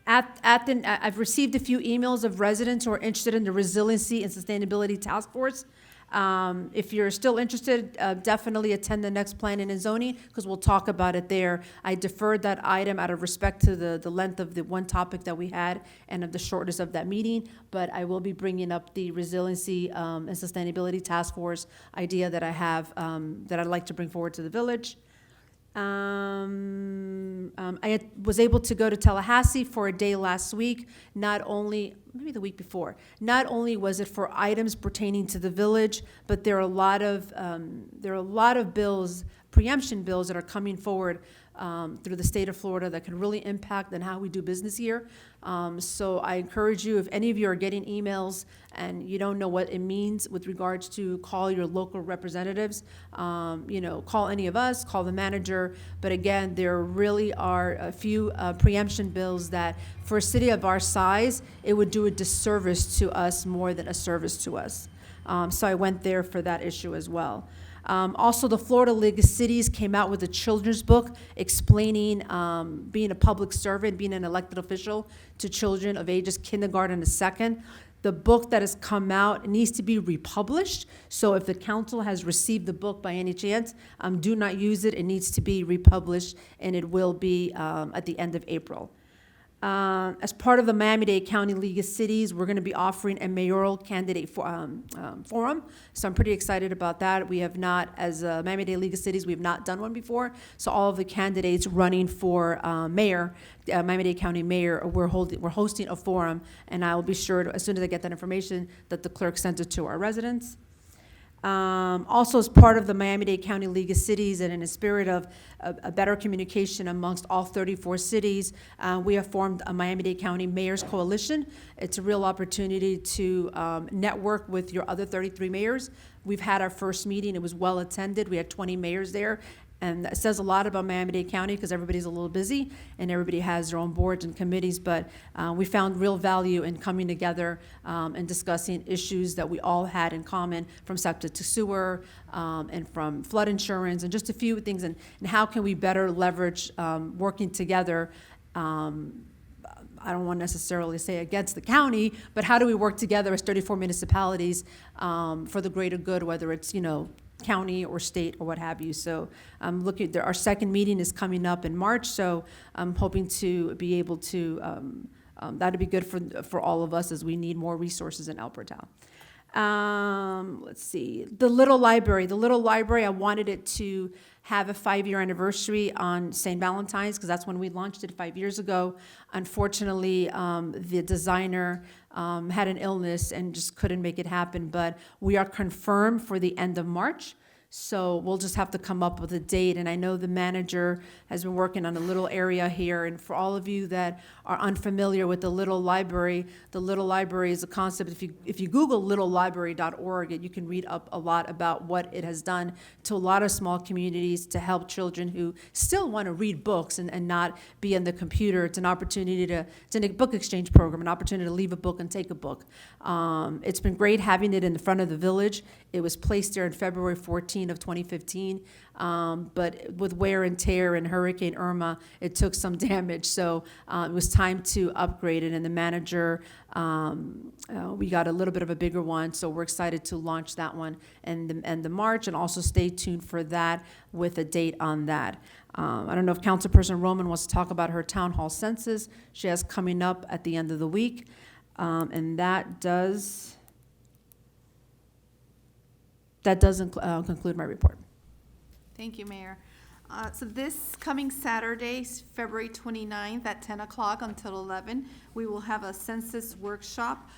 I've received a few emails of residents who are interested in the Resiliency and Sustainability Task Force. If you're still interested, definitely attend the next planning and zoning, because we'll talk about it there. I deferred that item out of respect to the length of the one topic that we had and of the shortness of that meeting, but I will be bringing up the Resiliency and Sustainability Task Force idea that I have, that I'd like to bring forward to the village. I was able to go to Tallahassee for a day last week, maybe the week before. Not only was it for items pertaining to the village, but there are a lot of bills, preemption bills, that are coming forward through the state of Florida that can really impact on how we do business here. So I encourage you, if any of you are getting emails and you don't know what it means with regards to, call your local representatives, call any of us, call the manager. But again, there really are a few preemption bills that for a city of our size, it would do a disservice to us more than a service to us. So I went there for that issue as well. Also, the Florida League of Cities came out with a children's book explaining being a public servant, being an elected official to children of ages kindergarten to second. The book that has come out needs to be republished. So if the council has received the book by any chance, do not use it. It needs to be republished, and it will be at the end of April. As part of the Miami-Dade County League of Cities, we're going to be offering a mayoral candidate forum. So I'm pretty excited about that. We have not, as a Miami-Dade League of Cities, we have not done one before. So all of the candidates running for mayor, Miami-Dade County mayor, we're hosting a forum, and I will be sure, as soon as I get that information, that the clerk sends it to our residents. Also, as part of the Miami-Dade County League of Cities, and in a spirit of a better communication amongst all 34 cities, we have formed a Miami-Dade County Mayors Coalition. It's a real opportunity to network with your other 33 mayors. We've had our first meeting. It was well attended. We had 20 mayors there. And it says a lot about Miami-Dade County because everybody's a little busy and everybody has their own boards and committees, but we found real value in coming together and discussing issues that we all had in common, from septic to sewer and from flood insurance and just a few things, and how can we better leverage working together. I don't want to necessarily say against the county, but how do we work together as 34 municipalities for the greater good, whether it's, county or state or what have you. So I'm looking, our second meeting is coming up in March, so I'm hoping to be able to, that'd be good for all of us as we need more resources in El Portal. Let's see, the Little Library, I wanted it to have a 5-year anniversary on St. Valentine's, because that's when we launched it 5 years ago. Unfortunately, the designer had an illness and just couldn't make it happen, but we are confirmed for the end of March. So we'll just have to come up with a date, and I know the manager has been working on a little area here, and for all of you that are unfamiliar with the Little Library is a concept. If you Google littlelibrary.org, you can read up a lot about what it has done to a lot of small communities to help children who still want to read books and not be on the computer. It's an opportunity it's a book exchange program, an opportunity to leave a book and take a book. It's been great having it in the front of the village. It was placed there in February 14 of 2015, but with wear and tear and Hurricane Irma, it took some damage, so it was time to upgrade it, and the manager, we got a little bit of a bigger one, so we're excited to launch that one in the end of March, and also stay tuned for that with a date on that. I don't know if Councilperson Roman wants to talk about her town hall census she has coming up at the end of the week, and that does conclude my report.
Thank you, Mayor. So this coming Saturday, February 29th at 10 o'clock until 11, we will have a census workshop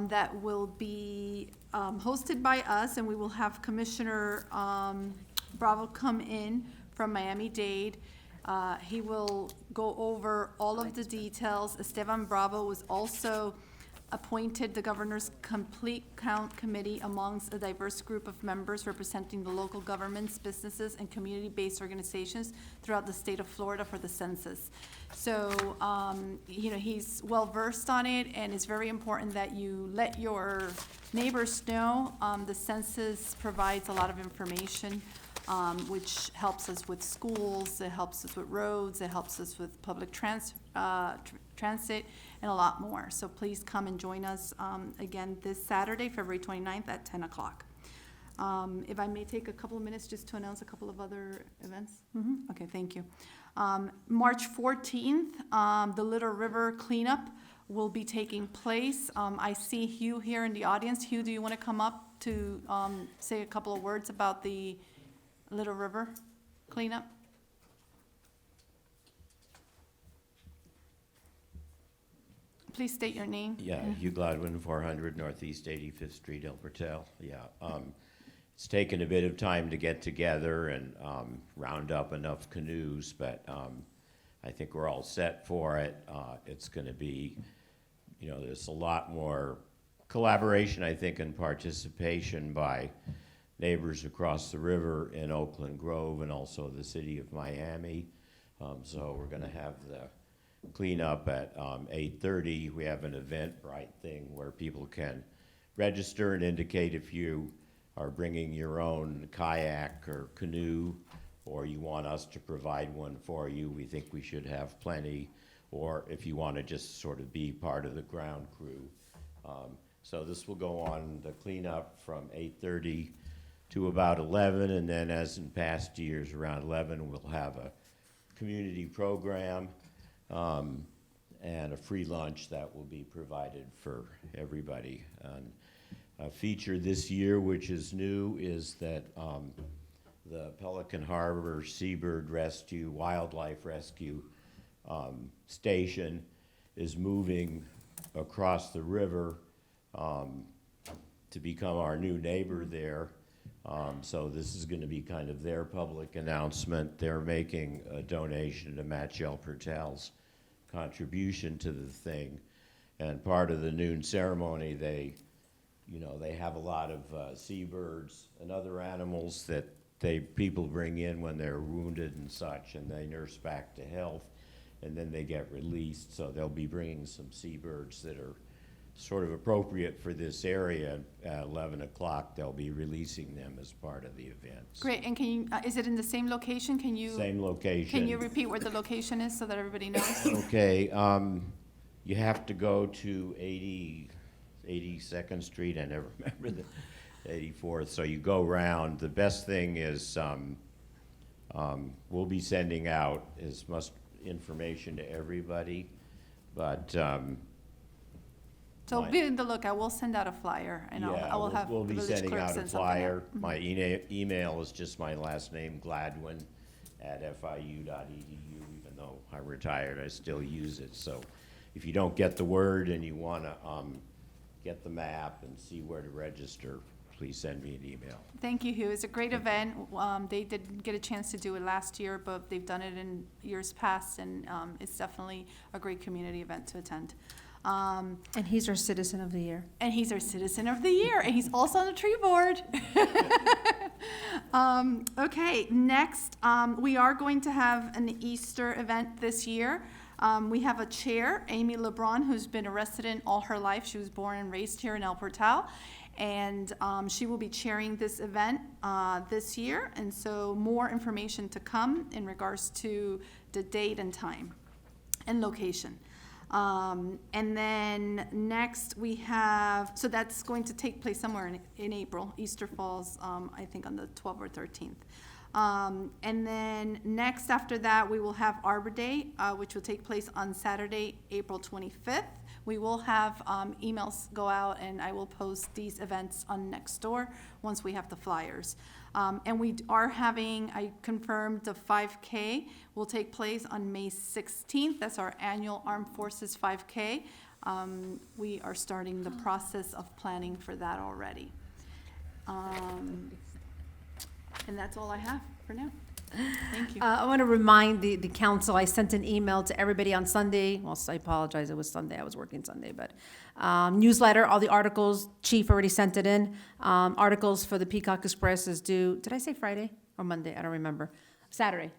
that will be hosted by us, and we will have Commissioner Bravo come in from Miami-Dade. He will go over all of the details. Esteban Bravo was also appointed the Governor's Complete Count Committee amongst a diverse group of members representing the local governments, businesses, and community-based organizations throughout the state of Florida for the census. So, he's well-versed on it, and it's very important that you let your neighbors know. The census provides a lot of information, which helps us with schools, it helps us with roads, it helps us with public transit, and a lot more. So please come and join us again this Saturday, February 29th at 10 o'clock. If I may take a couple of minutes just to announce a couple of other events? Okay, thank you. March 14th, the Little River cleanup will be taking place. I see Hugh here in the audience. Hugh, do you want to come up to say a couple of words about the Little River cleanup? Please state your name.
Yeah, Hugh Gladwin, 400 Northeast 85th Street, El Portal. Yeah, it's taken a bit of time to get together and round up enough canoes, but I think we're all set for it. It's going to be, there's a lot more collaboration, I think, and participation by neighbors across the river in Oakland Grove and also the city of Miami. So we're going to have the cleanup at 8:30. We have an Eventbrite thing where people can register and indicate if you are bringing your own kayak or canoe, or you want us to provide one for you, we think we should have plenty. Or if you want to just sort of be part of the ground crew. So this will go on the cleanup from 8:30 to about 11, and then as in past years, around 11, we'll have a community program and a free lunch that will be provided for everybody. And a feature this year, which is new, is that the Pelican Harbor Seabird Rescue, Wildlife Rescue station is moving across the river to become our new neighbor there. So this is going to be kind of their public announcement. They're making a donation to Matt Yelpertel's contribution to the thing. And part of the noon ceremony, they have a lot of seabirds and other animals that people bring in when they're wounded and such, and they nurse back to health, and then they get released. So they'll be bringing some seabirds that are sort of appropriate for this area. At 11 o'clock, they'll be releasing them as part of the event.
Great, and can you, is it in the same location?
Same location.
Can you repeat where the location is so that everybody knows?
Okay, you have to go to 82nd Street, I never remember the 84th, so you go around. The best thing is we'll be sending out as much information to everybody, but
So be on the lookout, we'll send out a flyer, and I will have
we'll
the
be
village
sending
clerk
out a
send something
flyer.
out.
My email is just my last name, Gladwin@fiu.edu. Even though I'm retired, I still use it. So if you don't get the word and you want to get the map and see where to register, please send me an email.
Thank you, Hugh. It's a great event. They didn't get a chance to do it last year, but they've done it in years past, and it's definitely a great community event to attend.
And he's our Citizen of the Year.
And he's our Citizen of the Year, and he's also on the tree board. Okay, next, we are going to have an Easter event this year. We have a chair, Amy LeBron, who's been a resident all her life. She was born and raised here in El Portal. And she will be chairing this event this year. And so more information to come in regards to the date and time and location. And then next we have, so that's going to take place somewhere in April. Easter falls, I think, on the 12th or 13th. And then next after that, we will have Arbor Day, which will take place on Saturday, April 25th. We will have emails go out, and I will post these events on Nextdoor once we have the flyers. And we are having, I confirmed, the 5K will take place on May 16th. That's our annual Armed Forces 5K. We are starting the process of planning for that already. And that's all I have for now. Thank you.
I want to remind the council, I sent an email to everybody on Sunday. Well, I apologize, it was Sunday, I was working Sunday, but newsletter, all the articles, Chief already sent it in. Articles for the Peacock Express is due, did I say Friday or Monday? I don't remember. Saturday.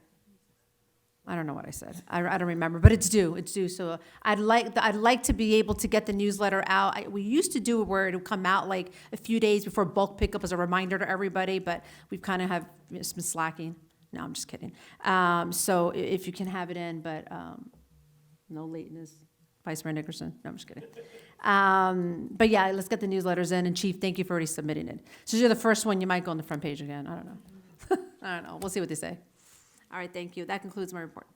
I don't know what I said. I don't remember, but it's due. So I'd like to be able to get the newsletter out. We used to do it where it would come out like a few days before bulk pickup as a reminder to everybody, but we've kind of have it's been slacking. No, I'm just kidding. So if you can have it in, but no lateness. Vice Mayor Nickerson. No, I'm just kidding. But yeah, let's get the newsletters in. And Chief, thank you for already submitting it. Since you're the first one, you might go on the front page again. I don't know. I don't know. We'll see what they say. All right, thank you. That concludes my report.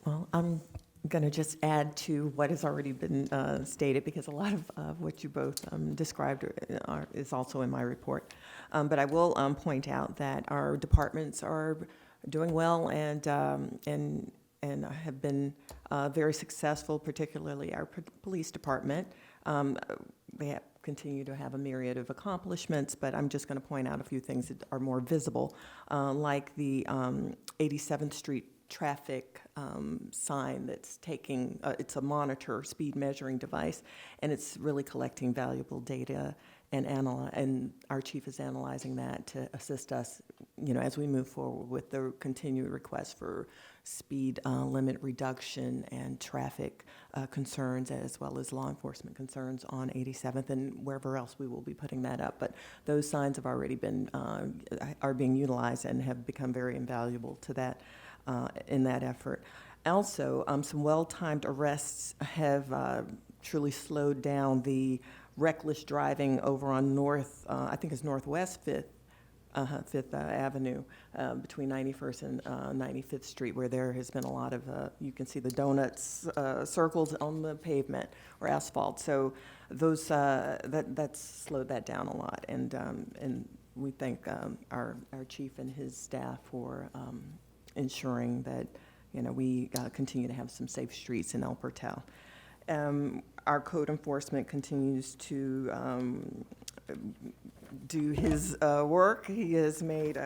Well, I'm going to just add to what has already been stated, because a lot of what you both described is also in my report. But I will point out that our departments are doing well and have been very successful, particularly our police department. They continue to have a myriad of accomplishments, but I'm just going to point out a few things that are more visible, like the 87th Street traffic sign that's taking, it's a monitor speed measuring device, and it's really collecting valuable data and our chief is analyzing that to assist us as we move forward with the continued request for speed limit reduction and traffic concerns, as well as law enforcement concerns on 87th and wherever else we will be putting that up. But those signs have already been, are being utilized and have become very invaluable to that, in that effort. Also, some well-timed arrests have truly slowed down the reckless driving over on I think it's Northwest Fifth Avenue, between 91st and 95th Street, where there has been a lot of, you can see the donuts circles on the pavement or asphalt. So those, that's slowed that down a lot. And we thank our chief and his staff for ensuring that, we continue to have some safe streets in El Portal. Our code enforcement continues to do his work. He has made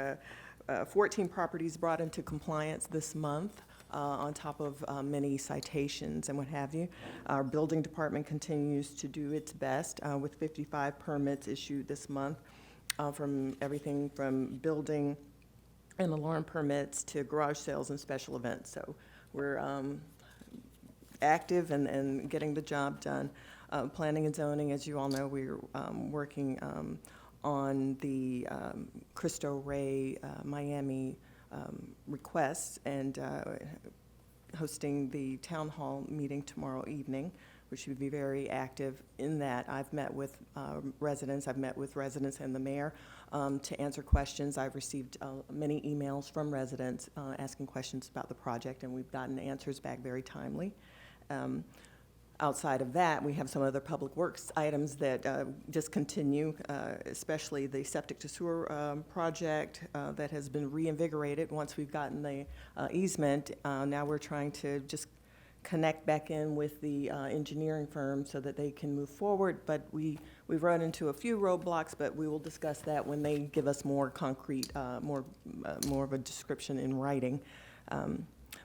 14 properties brought into compliance this month, on top of many citations and what have you. Our building department continues to do its best with 55 permits issued this month, from everything from building and alarm permits to garage sales and special events. So we're active and getting the job done. Planning and zoning, as you all know, we're working on the Cristo Rey Miami requests and hosting the town hall meeting tomorrow evening, which should be very active in that. I've met with residents. I've met with residents and the mayor to answer questions. I've received many emails from residents asking questions about the project, and we've gotten answers back very timely. Outside of that, we have some other public works items that just continue, especially the septic to sewer project that has been reinvigorated once we've gotten the easement. Now we're trying to just connect back in with the engineering firm so that they can move forward. But we've run into a few roadblocks, but we will discuss that when they give us more concrete, more of a description in writing.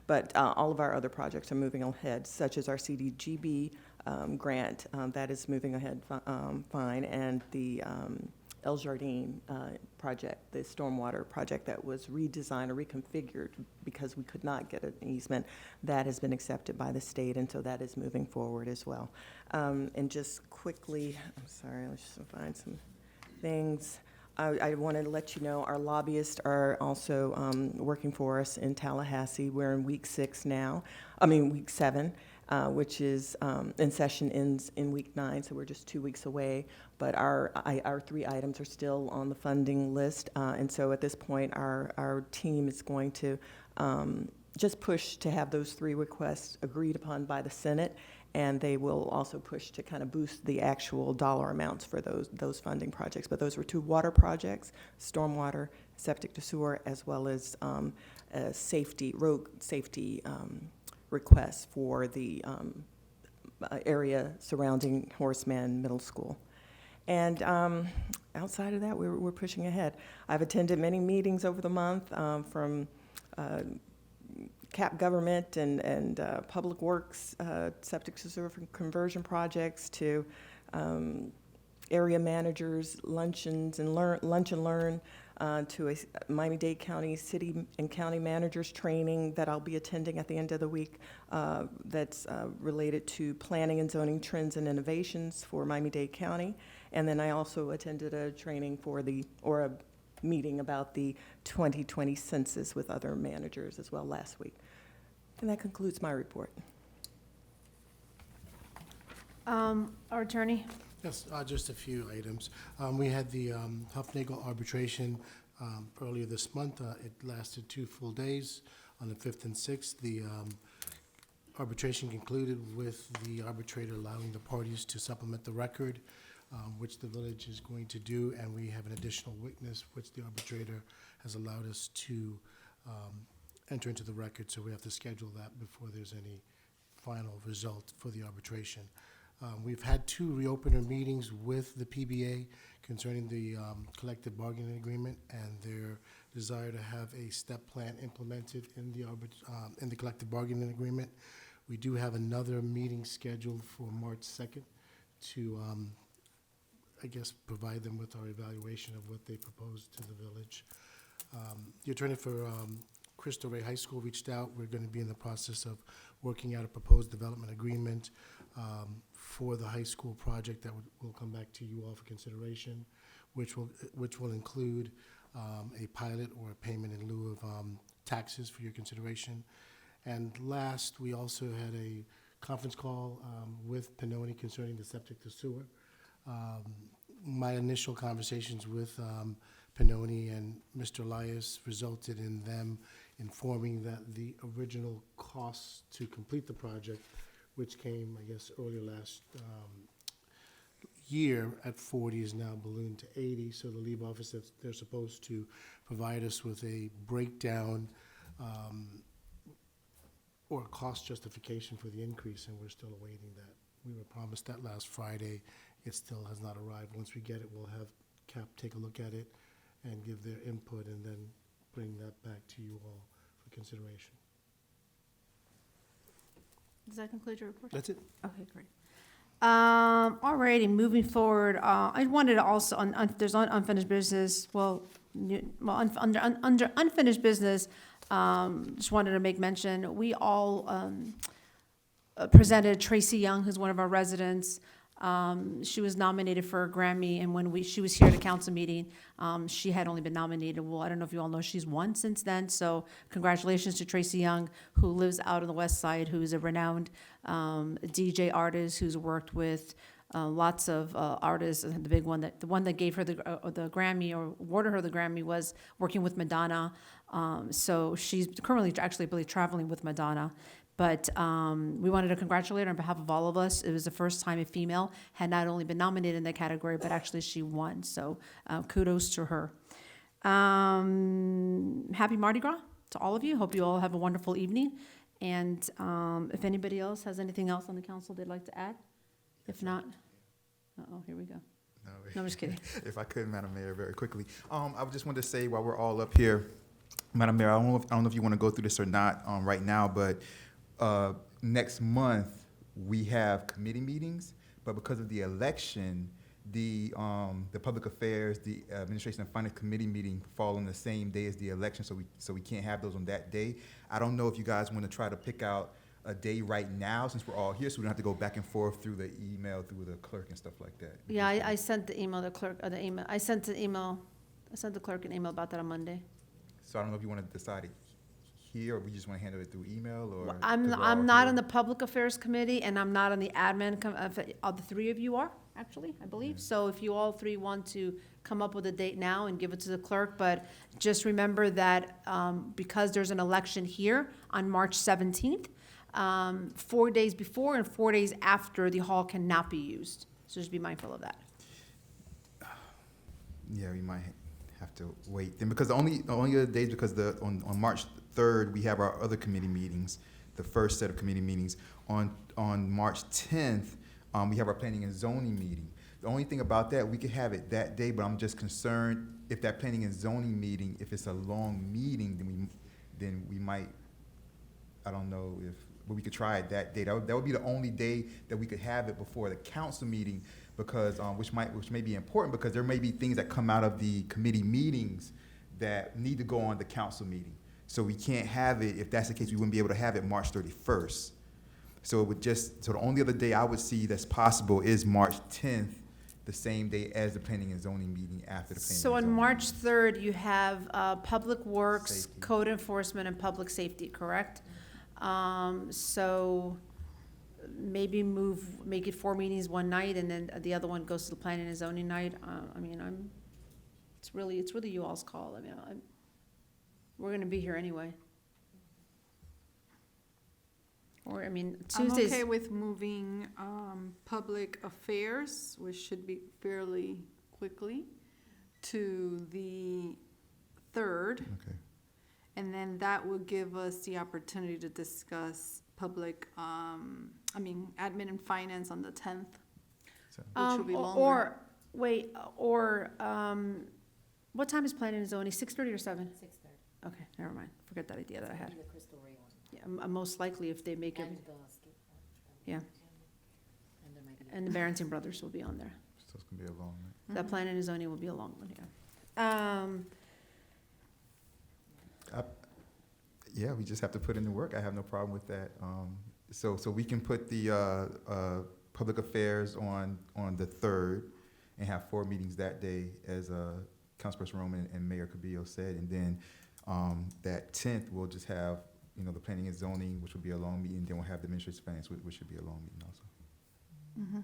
But all of our other projects are moving ahead, such as our CDGB grant, that is moving ahead fine, and the El Jardín project, the stormwater project that was redesigned or reconfigured because we could not get an easement, that has been accepted by the state, and so that is moving forward as well. And just quickly, I'm sorry, let's just find some things. I wanted to let you know our lobbyists are also working for us in Tallahassee. We're in week 7, which is in session ends in week 9, so we're just 2 weeks away. But our 3 items are still on the funding list, and so at this point, our team is going to just push to have those 3 requests agreed upon by the Senate. And they will also push to kind of boost the actual dollar amounts for those funding projects. But those were 2 water projects, stormwater, septic to sewer, as well as road safety requests for the area surrounding Horseman Middle School. And outside of that, we're pushing ahead. I've attended many meetings over the month from CAP government and public works, septic to sewer conversion projects, to area managers, luncheons and lunch and learn, to a Miami-Dade County city and county managers training that I'll be attending at the end of the week, that's related to planning and zoning trends and innovations for Miami-Dade County. And then I also attended a training or a meeting about the 2020 census with other managers as well last week. And that concludes my report.
Our attorney?
Yes, just a few items. We had the Huffnagel arbitration earlier this month. It lasted 2 full days on the 5th and 6th. The arbitration concluded with the arbitrator allowing the parties to supplement the record, which the village is going to do, and we have an additional witness, which the arbitrator has allowed us to enter into the record, so we have to schedule that before there's any final result for the arbitration. We've had 2 reopener meetings with the PBA concerning the collective bargaining agreement and their desire to have a step plan implemented in the collective bargaining agreement. We do have another meeting scheduled for March 2nd to, I guess, provide them with our evaluation of what they proposed to the village. The attorney for Cristo Rey High School reached out. We're going to be in the process of working out a proposed development agreement for the high school project that will come back to you all for consideration, which will include a pilot or a payment in lieu of taxes for your consideration. And last, we also had a conference call with Pennoni concerning the septic to sewer. My initial conversations with Pennoni and Mr. Elias resulted in them informing that the original costs to complete the project, which came, I guess, earlier last year at 40, is now ballooned to 80. So the leave office, they're supposed to provide us with a breakdown or a cost justification for the increase, and we're still awaiting that. We were promised that last Friday. It still has not arrived. Once we get it, we'll have CAP take a look at it and give their input, and then bring that back to you all for consideration.
Does that conclude your report?
That's it.
Okay, great. Alrighty, moving forward, I wanted to also, there's unfinished business, under unfinished business, just wanted to make mention, we all presented Tracy Young, who's one of our residents. She was nominated for a Grammy, and when she was here at a council meeting, she had only been nominated. Well, I don't know if you all know, she's won since then, so congratulations to Tracy Young, who lives out on the west side, who's a renowned DJ artist who's worked with lots of artists. And the one that gave her the Grammy, or awarded her the Grammy, was working with Madonna. So she's currently actually, I believe, traveling with Madonna. But we wanted to congratulate her on behalf of all of us. It was the first time a female had not only been nominated in that category, but actually she won. So kudos to her. Happy Mardi Gras to all of you. Hope you all have a wonderful evening. And if anybody else has anything else on the council they'd like to add? If not, here we go. No, I'm just kidding.
If I could, Madam Mayor, very quickly. I just wanted to say, while we're all up here, Madam Mayor, I don't know if you want to go through this or not right now, but next month we have committee meetings, but because of the election, the public affairs, the administration and finance committee meeting fall on the same day as the election, so we can't have those on that day. I don't know if you guys want to try to pick out a day right now, since we're all here, so we don't have to go back and forth through the email, through the clerk and stuff like that.
Yeah, I sent the email, I sent the clerk an email about that on Monday.
So I don't know if you want to decide it here, or we just want to handle it through email, or?
Well, I'm not on the Public Affairs Committee, and I'm not on the admin, the three of you are, actually, I believe. So if you all three want to come up with a date now and give it to the clerk, but just remember that because there's an election here on March 17th, 4 days before and 4 days after, the hall cannot be used. So just be mindful of that.
Yeah, we might have to wait then, because the only other days, because on March 3rd we have our other committee meetings, the first set of committee meetings. On March 10th we have our planning and zoning meeting. The only thing about that, we could have it that day, but I'm just concerned if that planning and zoning meeting, if it's a long meeting, then we might, I don't know if, but we could try it that day. That would be the only day that we could have it before the council meeting, because which may be important, because there may be things that come out of the committee meetings that need to go on the council meeting. So we can't have it. If that's the case, we wouldn't be able to have it March 31st. So it would so the only other day I would see that's possible is March 10th, the same day as the planning and zoning meeting after the planning and
So on
zoning
March
meeting.
3rd, you have Public Works,
Safety.
Code Enforcement, and Public Safety, correct? So maybe make it 4 meetings one night, and then the other one goes to the planning and zoning night. I mean, it's really you all's call. I mean, we're gonna be here anyway. Or, I mean, Tuesdays.
I'm okay with moving public affairs, which should be fairly quickly, to the 3rd.
Okay.
And then that will give us the opportunity to discuss public, admin and finance on the 10th. Which will be longer.
What time is planning and zoning? 6:30 or 7? 6:30. Okay, never mind. Forget that idea that I had. Yeah, most likely if they make it. Yeah. And the Barrington Brothers will be on there.
So it's gonna be a long night.
That planning and zoning will be a long one, yeah.
Yeah, we just have to put in the work. I have no problem with that. So we can put the public affairs on the 3rd and have 4 meetings that day, as Councilperson Roman and Mayor Cabillo said. And then that 10th, we'll just have, the planning and zoning, which will be a long meeting. Then we'll have the administrative finance, which should be a long meeting also.
Mhm.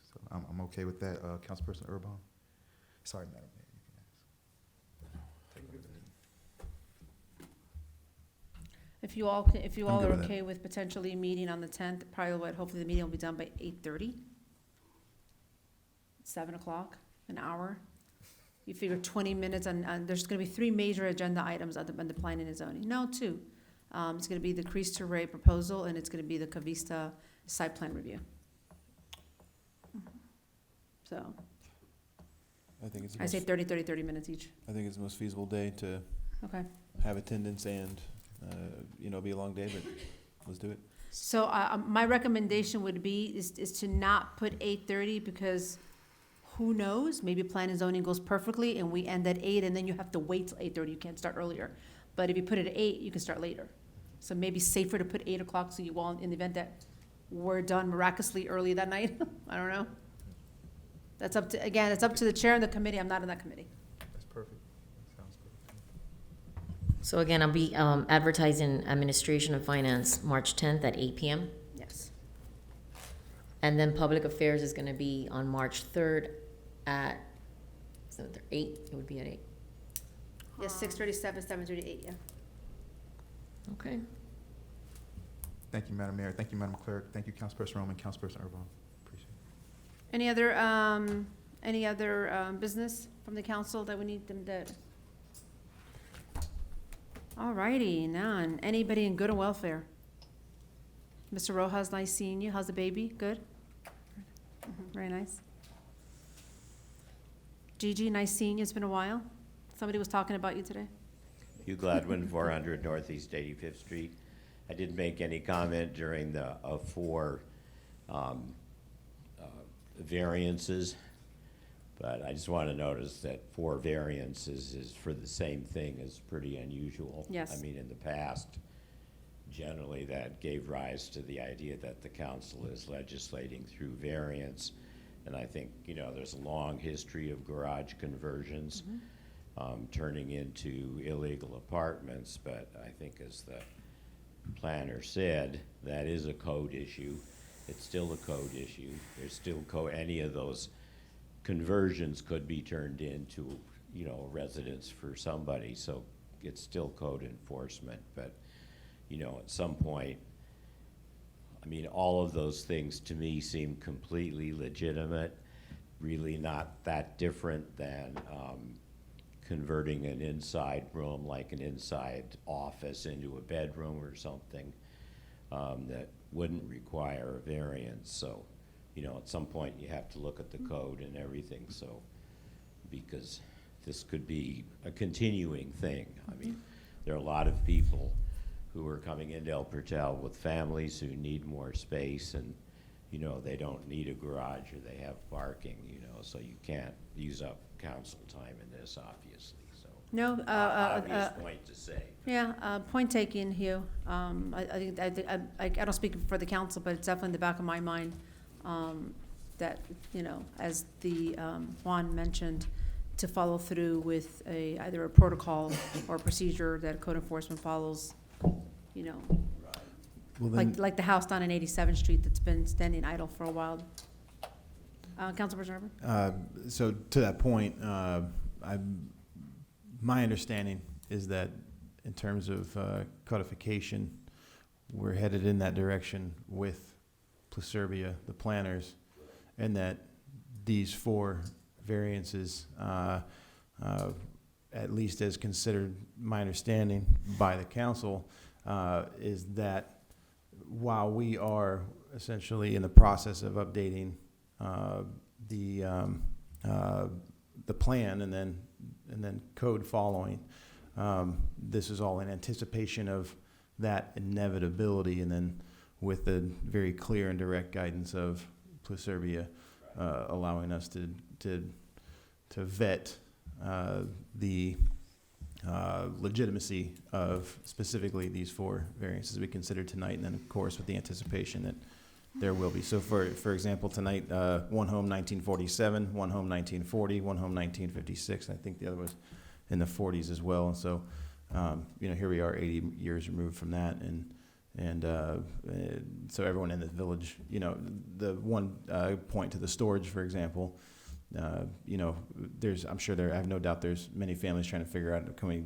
So I'm okay with that, Councilperson Urban. Sorry, Madam Mayor.
If you all
I'm good
are
with that.
okay with potentially meeting on the 10th, probably hopefully the meeting will be done by 8:30. 7 o'clock, an hour. You figure 20 minutes on, there's gonna be 3 major agenda items on the planning and zoning. No, 2. It's gonna be the Cristo Rey proposal, and it's gonna be the Cavista site plan review. So,
I think it's the
I say
most,
30 minutes each.
I think it's the most feasible day to
Okay.
have attendance and, be a long day, but let's do it.
So, my recommendation would be, is to not put 8:30, because who knows? Maybe plan and zoning goes perfectly and we end at 8, and then you have to wait till 8:30. You can't start earlier. But if you put it at 8, you can start later. So maybe safer to put 8 o'clock, so you won't, in the event that we're done miraculously early that night. I don't know. That's up to, again, it's up to the chair and the committee. I'm not in that committee.
That's perfect. Sounds good.
So again, I'll be advertising Administration and Finance March 10th at 8 p.m.
Yes.
And then Public Affairs is going to be on March 3rd at, so 8, it would be at 8.
Yes, 6:37, 7:38, yeah.
Okay.
Thank you, Madam Mayor. Thank you, Madam Clerk. Thank you, Councilperson Roman, Councilperson Urban. Appreciate it.
Any other business from the council that we need them to? All righty, none. Anybody in good and welfare? Mr. Rojas, nice seeing you. How's the baby? Good? Very nice. Gigi, nice seeing you. It's been a while. Somebody was talking about you today.
Hugh Gladwin, 400 Northeast 85th Street. I didn't make any comment during the 4 variances, but I just want to notice that 4 variances is for the same thing is pretty unusual.
Yes.
I mean, in the past, generally that gave rise to the idea that the council is legislating through variance. And I think, there's a long history of garage conversions turning into illegal apartments, but I think as the planner said, that is a code issue. It's still a code issue. There's still any of those conversions could be turned into, residence for somebody, so it's still code enforcement. But, at some point, I mean, all of those things to me seem completely legitimate, really not that different than converting an inside room, like an inside office, into a bedroom or something that wouldn't require a variance. So, at some point you have to look at the code and everything, so, because this could be a continuing thing. I mean, there are a lot of people who are coming into El Portal with families who need more space, and, they don't need a garage or they have parking, so you can't use up council time in this, obviously, so.
No,
Obvious point to say.
yeah, point taken, Hugh. I don't speak for the council, but it's definitely in the back of my mind, that, as the, Juan mentioned, to follow through with either a protocol or procedure that code enforcement follows,
Well, then,
like the house down in 87th Street that's been standing idle for a while. Councilperson Urban?
so to that point, my understanding is that in terms of codification, we're headed in that direction with Pluserbia, the planners, and that these 4 variances, at least as considered, my understanding by the council, is that while we are essentially in the process of updating the plan and then code following, this is all in anticipation of that inevitability, and then with the very clear and direct guidance of Pluserbia, allowing us to vet the legitimacy of specifically these 4 variances we considered tonight, and then, of course, with the anticipation that there will be. So for example, tonight, one home 1947, one home 1940, one home 1956, and I think the other was in the 40s as well. And so, here we are 80 years removed from that, and so everyone in the village, the one point to the storage, for example, I have no doubt there's many families trying to figure out, can we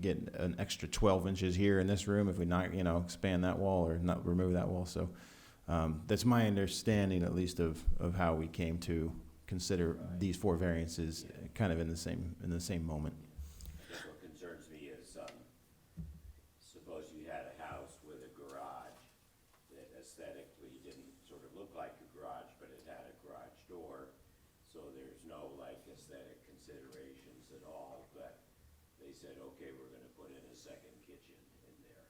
get an extra 12 inches here in this room if we not, expand that wall or not remove that wall. So that's my understanding, at least, of how we came to consider these 4 variances kind of in the same moment.
Just what concerns me is, suppose you had a house with a garage that aesthetically didn't sort of look like a garage, but it had a garage door, so there's no aesthetic considerations at all, but they said, okay, we're gonna put in a second kitchen in there.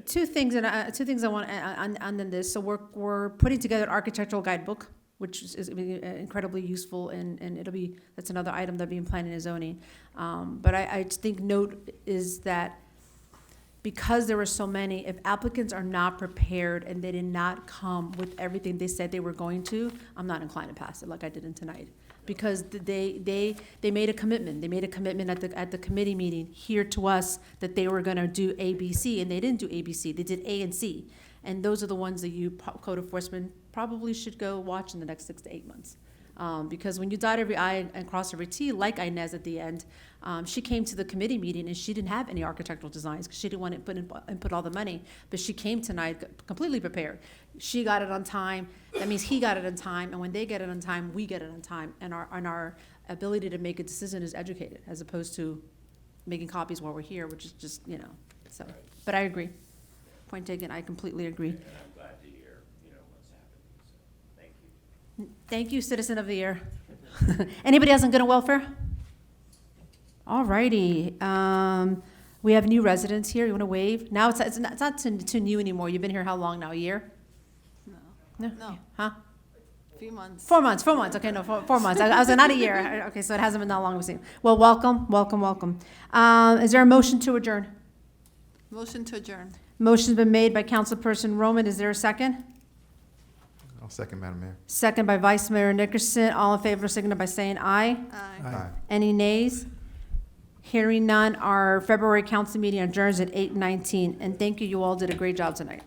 Two things, and 2 things I want on this. So we're putting together an architectural guidebook, which is incredibly useful, and that's another item that'll be in planning and zoning. But I just think note is that because there were so many, if applicants are not prepared and they did not come with everything they said they were going to, I'm not inclined to pass it like I did in tonight. Because they made a commitment. They made a commitment at the committee meeting here to us that they were gonna do A, B, C, and they didn't do A, B, C. They did A and C. And those are the ones that you, code enforcement, probably should go watch in the next 6 to 8 months. Because when you dot every I and cross every T, like Inez at the end, she came to the committee meeting and she didn't have any architectural designs because she didn't want to input all the money. But she came tonight completely prepared. She got it on time. That means he got it on time. And when they get it on time, we get it on time. And our ability to make a decision is educated, as opposed to making copies while we're here, which is just, so. But I agree. Point taken. I completely agree.
And I'm glad to hear, what's happening, so, thank you.
Thank you, Citizen of the Year. Anybody else on good and welfare? All righty. We have new residents here. You want to wave? Now it's not too new anymore. You've been here how long now? A year?
No,
Huh?
few months.
4 months. 4 months. Okay, no, 4 months. I was like, not a year. Okay, so it hasn't been that long. Well, welcome. Is there a motion to adjourn?
Motion to adjourn.
Motion's been made by Councilperson Roman. Is there a second?
I'll second, Madam Mayor.
Second by Vice Mayor Nickerson. All in favor, signify by saying aye.
Aye.
Any nays? Hearing none, our February council meeting adjourns at 8:19. And thank you, you all did a great job tonight.